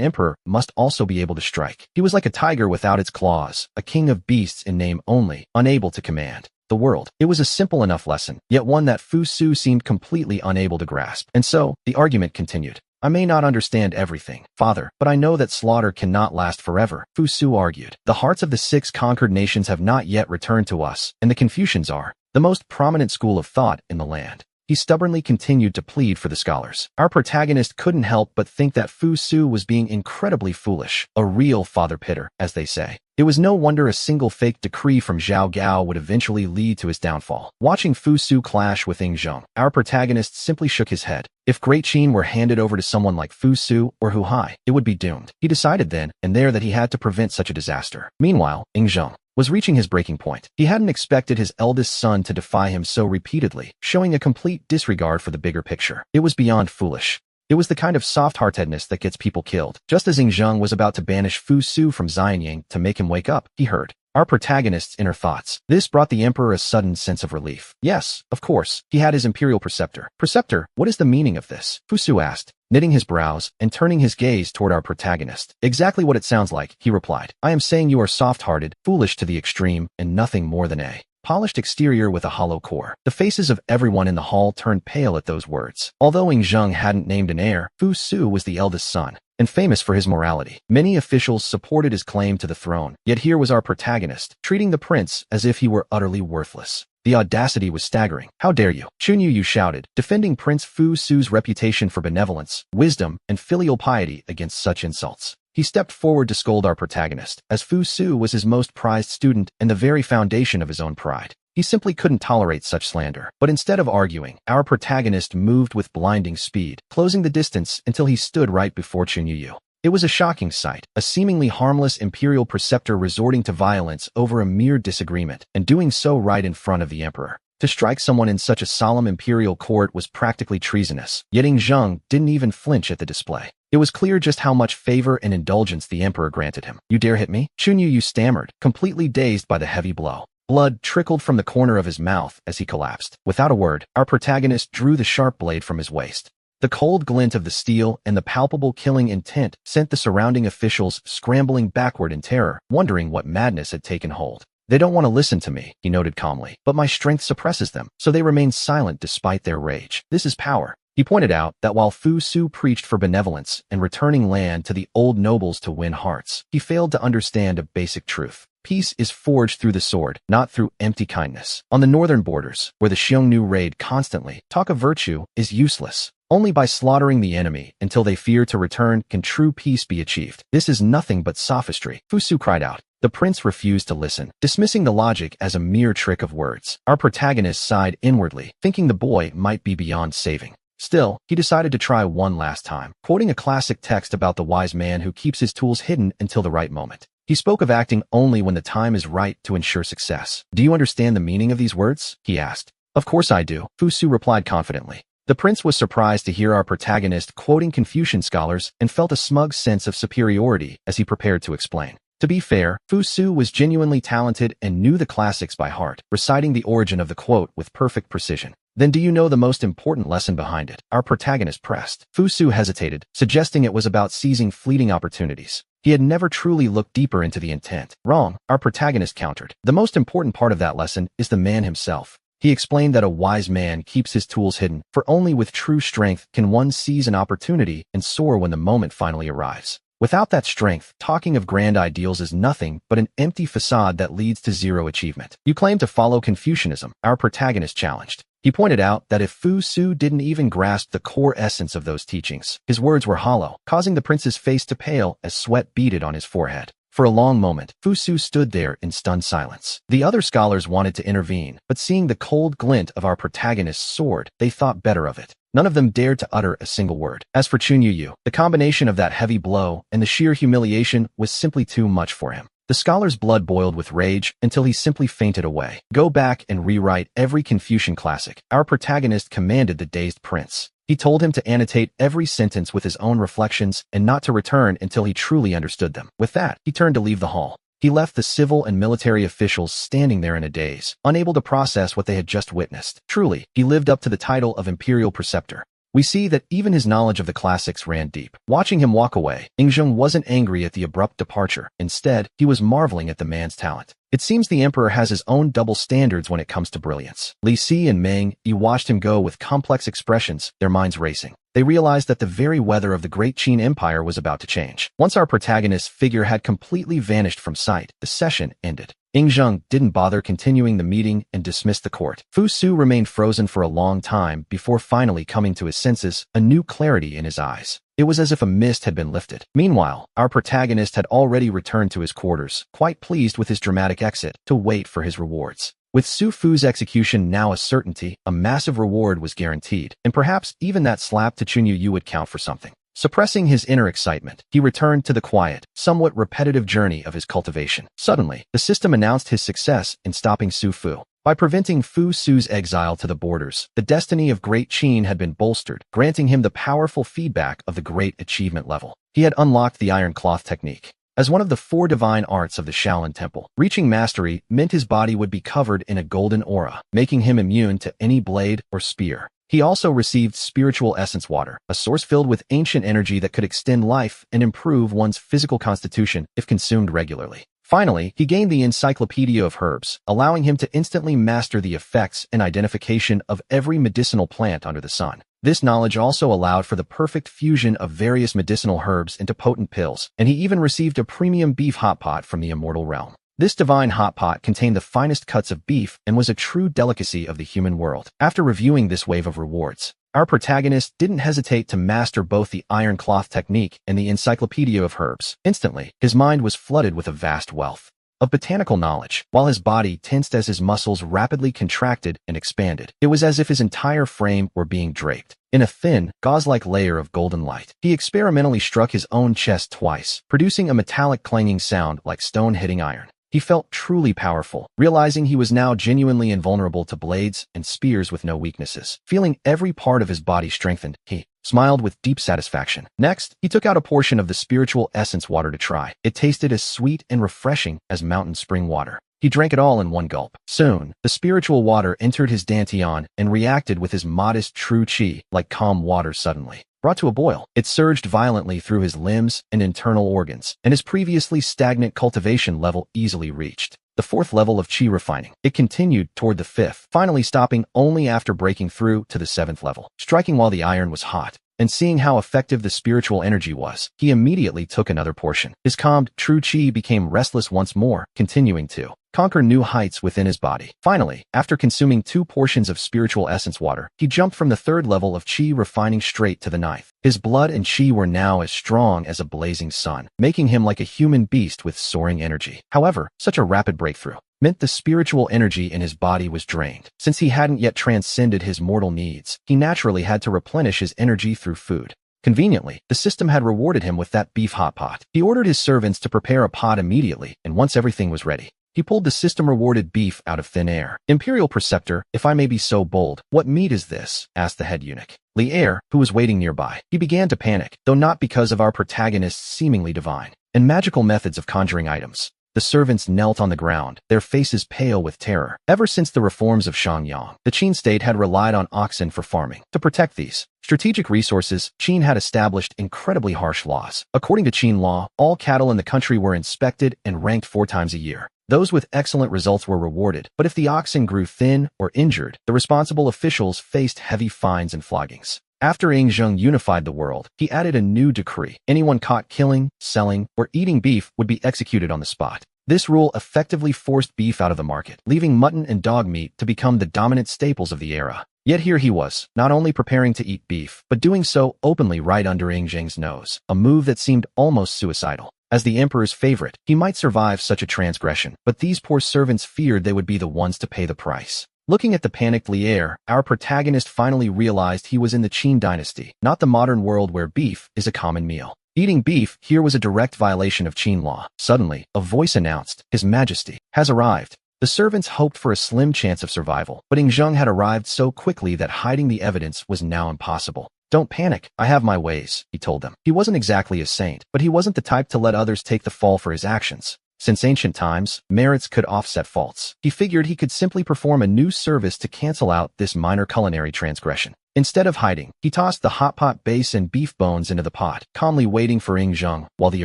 emperor must also be able to strike. He was like a tiger without its claws, a king of beasts in name only, unable to command the world. It was a simple enough lesson, yet one that Fu Su seemed completely unable to grasp. And so, the argument continued. I may not understand everything, father, but I know that slaughter cannot last forever, Fu Su argued. The hearts of the 6 conquered nations have not yet returned to us, and the Confucians are the most prominent school of thought in the land. He stubbornly continued to plead for the scholars. Our protagonist couldn't help but think that Fu Su was being incredibly foolish, a real father-pitter, as they say. It was no wonder a single fake decree from Zhao Gao would eventually lead to his downfall. Watching Fu Su clash with Ing Zheng, our protagonist simply shook his head. If Great Qin were handed over to someone like Fu Su or Hu Hai, it would be doomed. He decided then and there that he had to prevent such a disaster. Meanwhile, Ing Zheng was reaching his breaking point. He hadn't expected his eldest son to defy him so repeatedly, showing a complete disregard for the bigger picture. It was beyond foolish. It was the kind of soft-heartedness that gets people killed. Just as Ing Zheng was about to banish Fu Su from Xianying to make him wake up, he heard our protagonist's inner thoughts. This brought the emperor a sudden sense of relief. Yes, of course, he had his imperial preceptor. Preceptor, what is the meaning of this? Fu Su asked, knitting his brows and turning his gaze toward our protagonist. Exactly what it sounds like, he replied. I am saying you are soft-hearted, foolish to the extreme, and nothing more than a polished exterior with a hollow core. The faces of everyone in the hall turned pale at those words. Although Ing Zheng hadn't named an heir, Fu Su was the eldest son, and famous for his morality. Many officials supported his claim to the throne, yet here was our protagonist, treating the prince as if he were utterly worthless. The audacity was staggering. "How dare you?" Chunyu shouted, defending Prince Fu Su's reputation for benevolence, wisdom, and filial piety against such insults. He stepped forward to scold our protagonist, as Fu Su was his most prized student and the very foundation of his own pride. He simply couldn't tolerate such slander. But instead of arguing, our protagonist moved with blinding speed, closing the distance until he stood right before Chunyu. It was a shocking sight, a seemingly harmless imperial preceptor resorting to violence over a mere disagreement, and doing so right in front of the emperor. To strike someone in such a solemn imperial court was practically treasonous, yet Zheng didn't even flinch at the display. It was clear just how much favor and indulgence the emperor granted him. "You dare hit me?" Chunyu stammered, completely dazed by the heavy blow. Blood trickled from the corner of his mouth as he collapsed. Without a word, our protagonist drew the sharp blade from his waist. The cold glint of the steel and the palpable killing intent sent the surrounding officials scrambling backward in terror, wondering what madness had taken hold. "They don't want to listen to me," he noted calmly, "but my strength suppresses them, so they remain silent despite their rage. This is power." He pointed out that while Fu Su preached for benevolence and returning land to the old nobles to win hearts, he failed to understand a basic truth. Peace is forged through the sword, not through empty kindness. On the northern borders, where the Xiongnu raid constantly, talk of virtue is useless. Only by slaughtering the enemy until they fear to return can true peace be achieved. "This is nothing but sophistry," Fu Su cried out. The prince refused to listen, dismissing the logic as a mere trick of words. Our protagonist sighed inwardly, thinking the boy might be beyond saving. Still, he decided to try one last time, quoting a classic text about the wise man who keeps his tools hidden until the right moment. He spoke of acting only when the time is right to ensure success. "Do you understand the meaning of these words?" he asked. "Of course I do," Fu Su replied confidently. The prince was surprised to hear our protagonist quoting Confucian scholars and felt a smug sense of superiority as he prepared to explain. To be fair, Fu Su was genuinely talented and knew the classics by heart, reciting the origin of the quote with perfect precision. "Then do you know the most important lesson behind it?" our protagonist pressed. Fu Su hesitated, suggesting it was about seizing fleeting opportunities. He had never truly looked deeper into the intent. "Wrong," our protagonist countered. "The most important part of that lesson is the man himself." He explained that a wise man keeps his tools hidden, for only with true strength can one seize an opportunity and soar when the moment finally arrives. Without that strength, talking of grand ideals is nothing but an empty facade that leads to zero achievement. "You claim to follow Confucianism," our protagonist challenged. He pointed out that if Fu Su didn't even grasp the core essence of those teachings, his words were hollow, causing the prince's face to pale as sweat beaded on his forehead. For a long moment, Fu Su stood there in stunned silence. The other scholars wanted to intervene, but seeing the cold glint of our protagonist's sword, they thought better of it. None of them dared to utter a single word. As for Chunyu, the combination of that heavy blow and the sheer humiliation was simply too much for him. The scholar's blood boiled with rage until he simply fainted away. "Go back and rewrite every Confucian classic," our protagonist commanded the dazed prince. He told him to annotate every sentence with his own reflections and not to return until he truly understood them. With that, he turned to leave the hall. He left the civil and military officials standing there in a daze, unable to process what they had just witnessed. Truly, he lived up to the title of imperial preceptor. We see that even his knowledge of the classics ran deep. Watching him walk away, Zheng wasn't angry at the abrupt departure. Instead, he was marveling at the man's talent. It seems the emperor has his own double standards when it comes to brilliance. Li Si and Meng Yi watched him go with complex expressions, their minds racing. They realized that the very weather of the great Qin Empire was about to change. Once our protagonist's figure had completely vanished from sight, the session ended. Zheng didn't bother continuing the meeting and dismissed the court. Fu Su remained frozen for a long time before finally coming to his senses, a new clarity in his eyes. It was as if a mist had been lifted. Meanwhile, our protagonist had already returned to his quarters, quite pleased with his dramatic exit, to wait for his rewards. With Su Fu's execution now a certainty, a massive reward was guaranteed, and perhaps even that slap to Chunyu would count for something. Suppressing his inner excitement, he returned to the quiet, somewhat repetitive journey of his cultivation. Suddenly, the system announced his success in stopping Su Fu. By preventing Fu Su's exile to the borders, the destiny of Great Qin had been bolstered, granting him the powerful feedback of the Great Achievement level. He had unlocked the Iron Cloth technique. As one of the 4 divine arts of the Shaolin Temple, reaching mastery meant his body would be covered in a golden aura, making him immune to any blade or spear. He also received spiritual essence water, a source filled with ancient energy that could extend life and improve one's physical constitution if consumed regularly. Finally, he gained the Encyclopedia of Herbs, allowing him to instantly master the effects and identification of every medicinal plant under the sun. This knowledge also allowed for the perfect fusion of various medicinal herbs into potent pills, and he even received a premium beef hot pot from the immortal realm. This divine hot pot contained the finest cuts of beef and was a true delicacy of the human world. After reviewing this wave of rewards, our protagonist didn't hesitate to master both the iron cloth technique and the Encyclopedia of Herbs. Instantly, his mind was flooded with a vast wealth of botanical knowledge, while his body tensed as his muscles rapidly contracted and expanded. It was as if his entire frame were being draped in a thin, gauze-like layer of golden light. He experimentally struck his own chest twice, producing a metallic clanging sound like stone hitting iron. He felt truly powerful, realizing he was now genuinely invulnerable to blades and spears with no weaknesses. Feeling every part of his body strengthened, he smiled with deep satisfaction. Next, he took out a portion of the spiritual essence water to try. It tasted as sweet and refreshing as mountain spring water. He drank it all in one gulp. Soon, the spiritual water entered his dantian and reacted with his modest true chi like calm water suddenly brought to a boil. It surged violently through his limbs and internal organs, and his previously stagnant cultivation level easily reached the 4th level of chi refining. It continued toward the 5th, finally stopping only after breaking through to the 7th level. Striking while the iron was hot, and seeing how effective the spiritual energy was, he immediately took another portion. His calmed true chi became restless once more, continuing to conquer new heights within his body. Finally, after consuming 2 portions of spiritual essence water, he jumped from the 3rd level of chi refining straight to the 9th. His blood and chi were now as strong as a blazing sun, making him like a human beast with soaring energy. However, such a rapid breakthrough meant the spiritual energy in his body was drained. Since he hadn't yet transcended his mortal needs, he naturally had to replenish his energy through food. Conveniently, the system had rewarded him with that beef hot pot. He ordered his servants to prepare a pot immediately, and once everything was ready, he pulled the system-rewarded beef out of thin air. "Imperial Preceptor, if I may be so bold, what meat is this?" asked the head eunuch. Li'er, who was waiting nearby, he began to panic, though not because of our protagonist's seemingly divine and magical methods of conjuring items. The servants knelt on the ground, their faces pale with terror. Ever since the reforms of Shangyang, the Qin state had relied on oxen for farming. To protect these strategic resources, Qin had established incredibly harsh laws. According to Qin law, all cattle in the country were inspected and ranked 4 times a year. Those with excellent results were rewarded, but if the oxen grew thin or injured, the responsible officials faced heavy fines and floggings. After Yingzheng unified the world, he added a new decree. Anyone caught killing, selling, or eating beef would be executed on the spot. This rule effectively forced beef out of the market, leaving mutton and dog meat to become the dominant staples of the era. Yet here he was, not only preparing to eat beef, but doing so openly right under Yingzheng's nose, a move that seemed almost suicidal. As the emperor's favorite, he might survive such a transgression, but these poor servants feared they would be the ones to pay the price. Looking at the panicked Li'er, our protagonist finally realized he was in the Qin dynasty, not the modern world where beef is a common meal. Eating beef here was a direct violation of Qin law. Suddenly, a voice announced, "His Majesty has arrived." The servants hoped for a slim chance of survival, but Yingzheng had arrived so quickly that hiding the evidence was now impossible. "Don't panic, I have my ways," he told them. He wasn't exactly a saint, but he wasn't the type to let others take the fall for his actions. Since ancient times, merits could offset faults. He figured he could simply perform a new service to cancel out this minor culinary transgression. Instead of hiding, he tossed the hot pot base and beef bones into the pot, calmly waiting for Yingzheng while the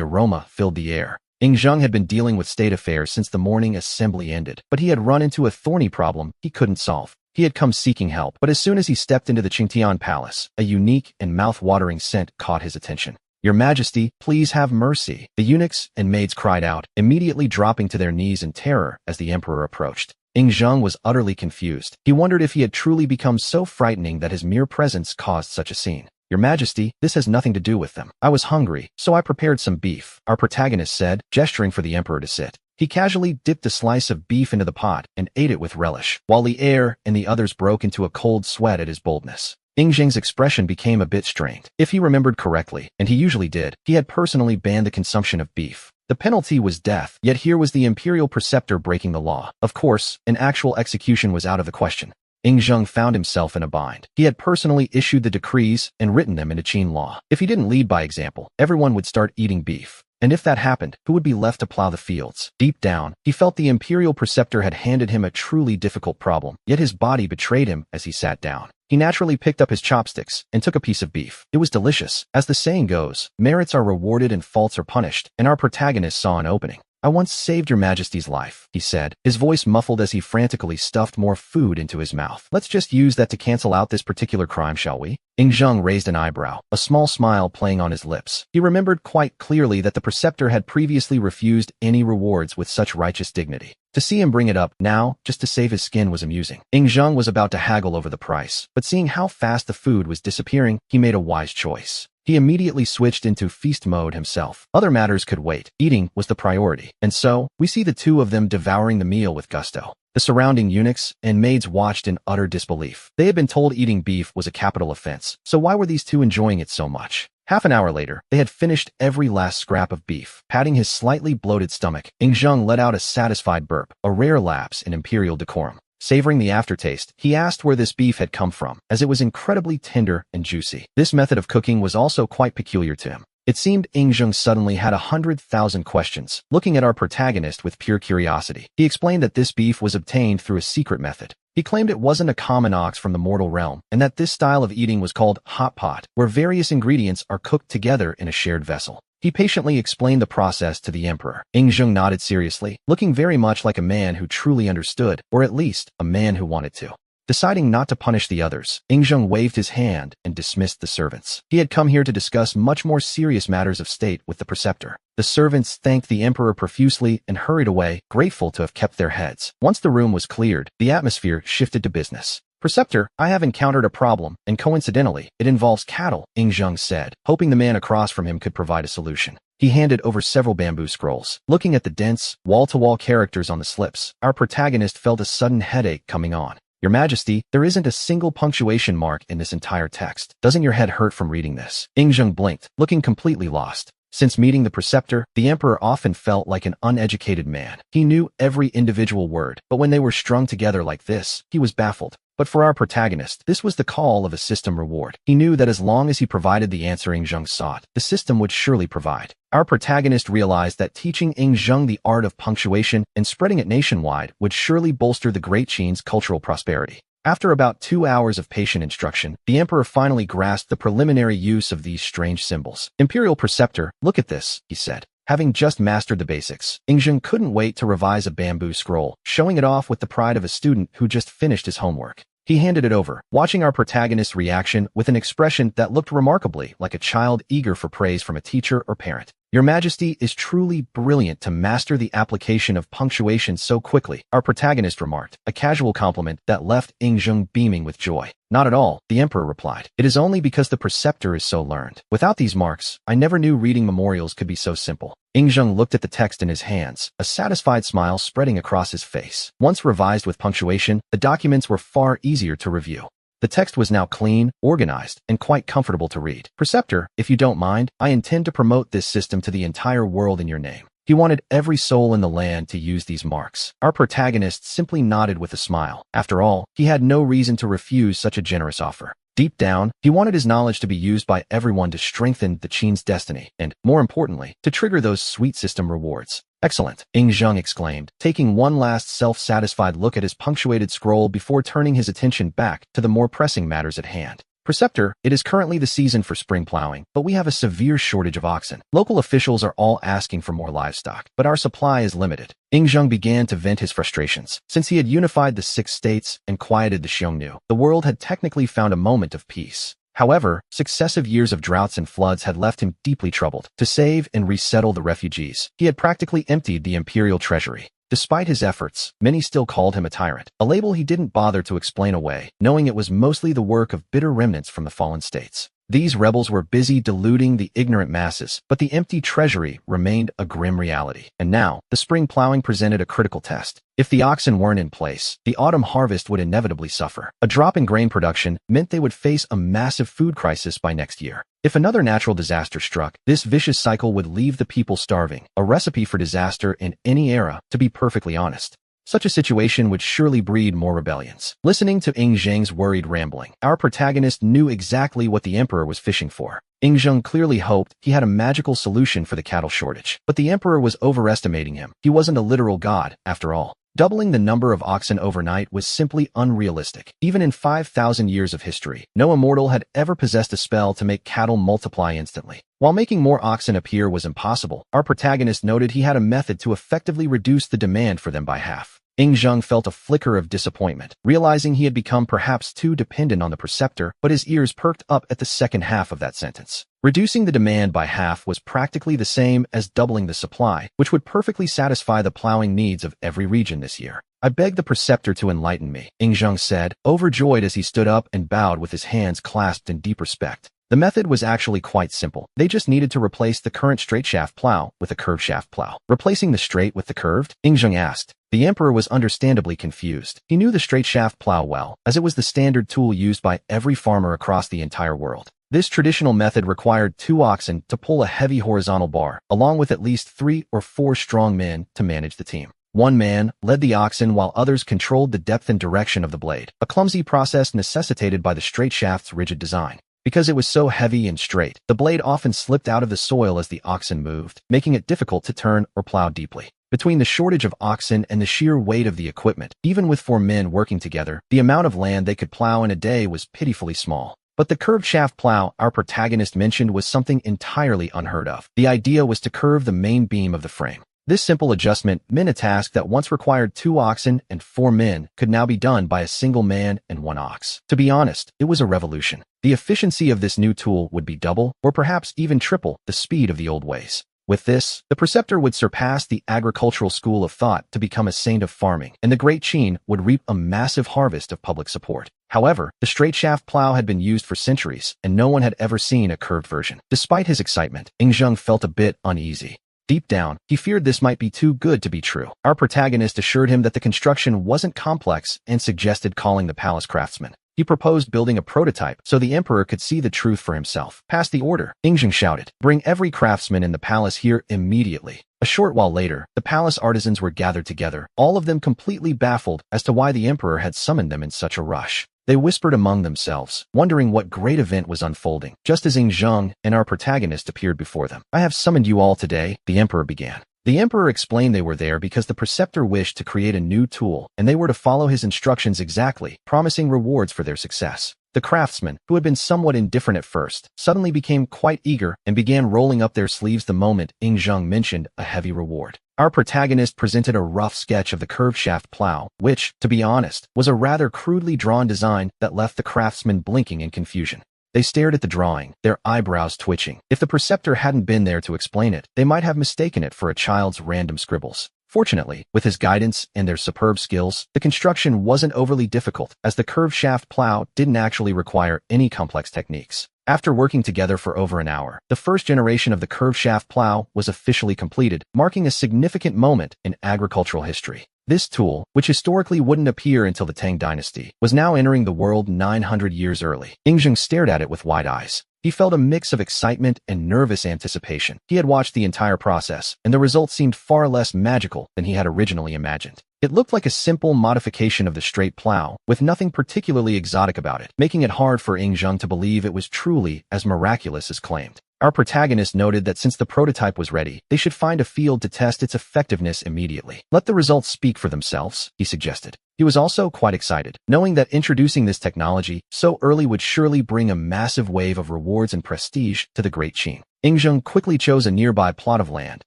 aroma filled the air. Yingzheng had been dealing with state affairs since the morning assembly ended, but he had run into a thorny problem he couldn't solve. He had come seeking help, but as soon as he stepped into the Qingtian palace, a unique and mouth-watering scent caught his attention. "Your Majesty, please have mercy," the eunuchs and maids cried out, immediately dropping to their knees in terror as the emperor approached. Yingzheng was utterly confused. He wondered if he had truly become so frightening that his mere presence caused such a scene. "Your Majesty, this has nothing to do with them. I was hungry, so I prepared some beef," our protagonist said, gesturing for the emperor to sit. He casually dipped a slice of beef into the pot and ate it with relish, while Li'er and the others broke into a cold sweat at his boldness. Yingzheng's expression became a bit strained. If he remembered correctly, and he usually did, he had personally banned the consumption of beef. The penalty was death, yet here was the imperial preceptor breaking the law. Of course, an actual execution was out of the question. Yingzheng found himself in a bind. He had personally issued the decrees and written them into Qin law. If he didn't lead by example, everyone would start eating beef. And if that happened, who would be left to plow the fields? Deep down, he felt the imperial preceptor had handed him a truly difficult problem, yet his body betrayed him as he sat down. He naturally picked up his chopsticks and took a piece of beef. It was delicious. As the saying goes, merits are rewarded and faults are punished, and our protagonist saw an opening. I once saved your majesty's life, he said, his voice muffled as he frantically stuffed more food into his mouth. Let's just use that to cancel out this particular crime, shall we? Zheng raised an eyebrow, a small smile playing on his lips. He remembered quite clearly that the preceptor had previously refused any rewards with such righteous dignity. To see him bring it up now, just to save his skin, was amusing. Zheng was about to haggle over the price, but seeing how fast the food was disappearing, he made a wise choice. He immediately switched into feast mode himself. Other matters could wait. Eating was the priority. And so, we see the two of them devouring the meal with gusto. The surrounding eunuchs and maids watched in utter disbelief. They had been told eating beef was a capital offense, so why were these two enjoying it so much? Half an hour later, they had finished every last scrap of beef. Patting his slightly bloated stomach, Zheng let out a satisfied burp, a rare lapse in imperial decorum. Savoring the aftertaste, he asked where this beef had come from, as it was incredibly tender and juicy. This method of cooking was also quite peculiar to him. It seemed Zheng suddenly had 100,000 questions, looking at our protagonist with pure curiosity. He explained that this beef was obtained through a secret method. He claimed it wasn't a common ox from the mortal realm, and that this style of eating was called hot pot, where various ingredients are cooked together in a shared vessel. He patiently explained the process to the emperor. Zheng nodded seriously, looking very much like a man who truly understood, or at least, a man who wanted to. Deciding not to punish the others, Zheng waved his hand and dismissed the servants. He had come here to discuss much more serious matters of state with the preceptor. The servants thanked the emperor profusely and hurried away, grateful to have kept their heads. Once the room was cleared, the atmosphere shifted to business. Preceptor, I have encountered a problem, and coincidentally, it involves cattle, Zheng said, hoping the man across from him could provide a solution. He handed over several bamboo scrolls. Looking at the dense, wall-to-wall characters on the slips, our protagonist felt a sudden headache coming on. Your Majesty, there isn't a single punctuation mark in this entire text. Doesn't your head hurt from reading this? Zheng blinked, looking completely lost. Since meeting the preceptor, the emperor often felt like an uneducated man. He knew every individual word, but when they were strung together like this, he was baffled. But for our protagonist, this was the call of a system reward. He knew that as long as he provided the answer Zheng sought, the system would surely provide. Our protagonist realized that teaching Zheng the art of punctuation and spreading it nationwide would surely bolster the Great Qin's cultural prosperity. After about 2 hours of patient instruction, the emperor finally grasped the preliminary use of these strange symbols. Imperial preceptor, look at this, he said. Having just mastered the basics, Zheng couldn't wait to revise a bamboo scroll, showing it off with the pride of a student who just finished his homework. He handed it over, watching our protagonist's reaction with an expression that looked remarkably like a child eager for praise from a teacher or parent. Your Majesty is truly brilliant to master the application of punctuation so quickly, our protagonist remarked, a casual compliment that left Zheng beaming with joy. Not at all, the emperor replied. It is only because the preceptor is so learned. Without these marks, I never knew reading memorials could be so simple. Zheng looked at the text in his hands, a satisfied smile spreading across his face. Once revised with punctuation, the documents were far easier to review. The text was now clean, organized, and quite comfortable to read. Preceptor, if you don't mind, I intend to promote this system to the entire world in your name. He wanted every soul in the land to use these marks. Our protagonist simply nodded with a smile. After all, he had no reason to refuse such a generous offer. Deep down, he wanted his knowledge to be used by everyone to strengthen the Qin's destiny and, more importantly, to trigger those sweet system rewards. Excellent, Zheng exclaimed, taking one last self-satisfied look at his punctuated scroll before turning his attention back to the more pressing matters at hand. Preceptor, it is currently the season for spring plowing, but we have a severe shortage of oxen. Local officials are all asking for more livestock, but our supply is limited. Zheng began to vent his frustrations. Since he had unified the 6 states and quieted the Xiongnu, the world had technically found a moment of peace. However, successive years of droughts and floods had left him deeply troubled. To save and resettle the refugees, he had practically emptied the imperial treasury. Despite his efforts, many still called him a tyrant, a label he didn't bother to explain away, knowing it was mostly the work of bitter remnants from the fallen states. These rebels were busy deluding the ignorant masses, but the empty treasury remained a grim reality. And now, the spring plowing presented a critical test. If the oxen weren't in place, the autumn harvest would inevitably suffer. A drop in grain production meant they would face a massive food crisis by next year. If another natural disaster struck, this vicious cycle would leave the people starving, a recipe for disaster in any era, to be perfectly honest. Such a situation would surely breed more rebellions. Listening to Zheng's worried rambling, our protagonist knew exactly what the emperor was fishing for. Zheng clearly hoped he had a magical solution for the cattle shortage, but the emperor was overestimating him. He wasn't a literal god, after all. Doubling the number of oxen overnight was simply unrealistic. Even in 5,000 years of history, no immortal had ever possessed a spell to make cattle multiply instantly. While making more oxen appear was impossible, our protagonist noted he had a method to effectively reduce the demand for them by half. Zheng felt a flicker of disappointment, realizing he had become perhaps too dependent on the preceptor, but his ears perked up at the second half of that sentence. Reducing the demand by half was practically the same as doubling the supply, which would perfectly satisfy the plowing needs of every region this year. I beg the preceptor to enlighten me, Zheng said, overjoyed as he stood up and bowed with his hands clasped in deep respect. The method was actually quite simple. They just needed to replace the current straight shaft plow with a curved shaft plow. Replacing the straight with the curved? Zheng asked. The emperor was understandably confused. He knew the straight shaft plow well, as it was the standard tool used by every farmer across the entire world. This traditional method required 2 oxen to pull a heavy horizontal bar, along with at least 3 or 4 strong men to manage the team. One man led the oxen while others controlled the depth and direction of the blade, a clumsy process necessitated by the straight shaft's rigid design. Because it was so heavy and straight, the blade often slipped out of the soil as the oxen moved, making it difficult to turn or plow deeply. Between the shortage of oxen and the sheer weight of the equipment, even with 4 men working together, the amount of land they could plow in a day was pitifully small. But the curved shaft plow our protagonist mentioned was something entirely unheard of. The idea was to curve the main beam of the frame. This simple adjustment meant a task that once required 2 oxen and 4 men could now be done by a single man and 1 ox. To be honest, it was a revolution. The efficiency of this new tool would be double, or perhaps even triple, the speed of the old ways. With this, the preceptor would surpass the agricultural school of thought to become a saint of farming, and the Great Qin would reap a massive harvest of public support. However, the straight shaft plow had been used for centuries, and no one had ever seen a curved version. Despite his excitement, Zheng felt a bit uneasy. Deep down, he feared this might be too good to be true. Our protagonist assured him that the construction wasn't complex and suggested calling the palace craftsman. He proposed building a prototype so the emperor could see the truth for himself. Pass the order, Zheng shouted. Bring every craftsman in the palace here immediately. A short while later, the palace artisans were gathered together, all of them completely baffled as to why the emperor had summoned them in such a rush. They whispered among themselves, wondering what great event was unfolding, just as Zheng and our protagonist appeared before them. I have summoned you all today, the emperor began. The emperor explained they were there because the preceptor wished to create a new tool, and they were to follow his instructions exactly, promising rewards for their success. The craftsmen, who had been somewhat indifferent at first, suddenly became quite eager and began rolling up their sleeves the moment Zheng mentioned a heavy reward. Our protagonist presented a rough sketch of the curved shaft plow, which, to be honest, was a rather crudely drawn design that left the craftsmen blinking in confusion. They stared at the drawing, their eyebrows twitching. If the preceptor hadn't been there to explain it, they might have mistaken it for a child's random scribbles. Fortunately, with his guidance and their superb skills, the construction wasn't overly difficult, as the curved shaft plow didn't actually require any complex techniques. After working together for over an hour, the first generation of the curved shaft plow was officially completed, marking a significant moment in agricultural history. This tool, which historically wouldn't appear until the Tang dynasty, was now entering the world 900 years early. Zheng stared at it with wide eyes. He felt a mix of excitement and nervous anticipation. He had watched the entire process, and the result seemed far less magical than he had originally imagined. It looked like a simple modification of the straight plow, with nothing particularly exotic about it, making it hard for Zheng to believe it was truly as miraculous as claimed. Our protagonist noted that since the prototype was ready, they should find a field to test its effectiveness immediately. Let the results speak for themselves, he suggested. He was also quite excited, knowing that introducing this technology so early would surely bring a massive wave of rewards and prestige to the Great Qin. Zheng quickly chose a nearby plot of land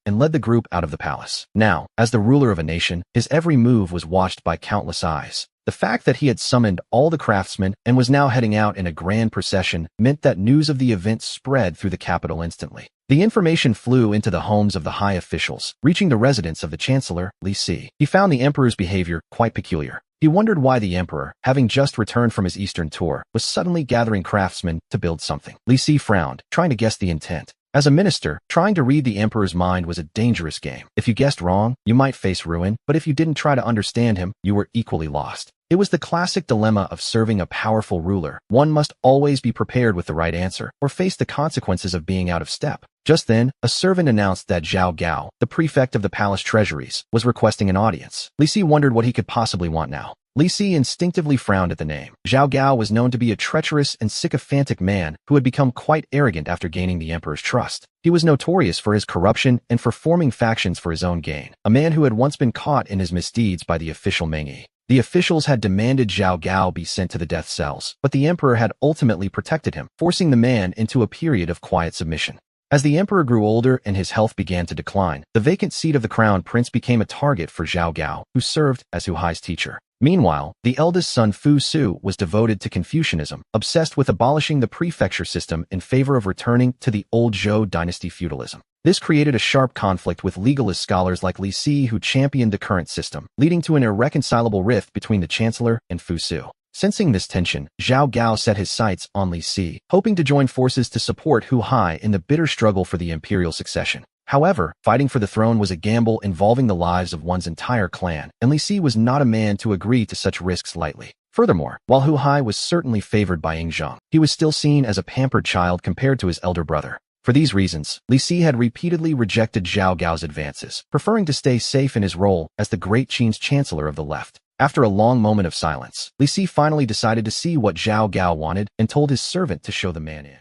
and led the group out of the palace. Now, as the ruler of a nation, his every move was watched by countless eyes. The fact that he had summoned all the craftsmen and was now heading out in a grand procession meant that news of the event spread through the capital instantly. The information flew into the homes of the high officials, reaching the residence of the chancellor, Li Si. He found the emperor's behavior quite peculiar. He wondered why the emperor, having just returned from his eastern tour, was suddenly gathering craftsmen to build something. Li Si frowned, trying to guess the intent. As a minister, trying to read the emperor's mind was a dangerous game. If you guessed wrong, you might face ruin, but if you didn't try to understand him, you were equally lost. It was the classic dilemma of serving a powerful ruler. One must always be prepared with the right answer, or face the consequences of being out of step. Just then, a servant announced that Zhao Gao, the prefect of the palace treasuries, was requesting an audience. Li Si wondered what he could possibly want now. Li Si instinctively frowned at the name. Zhao Gao was known to be a treacherous and sycophantic man who had become quite arrogant after gaining the emperor's trust. He was notorious for his corruption and for forming factions for his own gain, a man who had once been caught in his misdeeds by the official Mengyi. The officials had demanded Zhao Gao be sent to the death cells, but the emperor had ultimately protected him, forcing the man into a period of quiet submission. As the emperor grew older and his health began to decline, the vacant seat of the crown prince became a target for Zhao Gao, who served as Hu Hai's teacher. Meanwhile, the eldest son Fu Su was devoted to Confucianism, obsessed with abolishing the prefecture system in favor of returning to the old Zhou dynasty feudalism. This created a sharp conflict with legalist scholars like Li Si who championed the current system, leading to an irreconcilable rift between the chancellor and Fu Su. Sensing this tension, Zhao Gao set his sights on Li Si, hoping to join forces to support Hu Hai in the bitter struggle for the imperial succession. However, fighting for the throne was a gamble involving the lives of one's entire clan, and Li Si was not a man to agree to such risks lightly. Furthermore, while Hu Hai was certainly favored by Ying Zheng, he was still seen as a pampered child compared to his elder brother. For these reasons, Li Si had repeatedly rejected Zhao Gao's advances, preferring to stay safe in his role as the Great Qin's chancellor of the left. After a long moment of silence, Li Si finally decided to see what Zhao Gao wanted and told his servant to show the man in.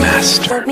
Master.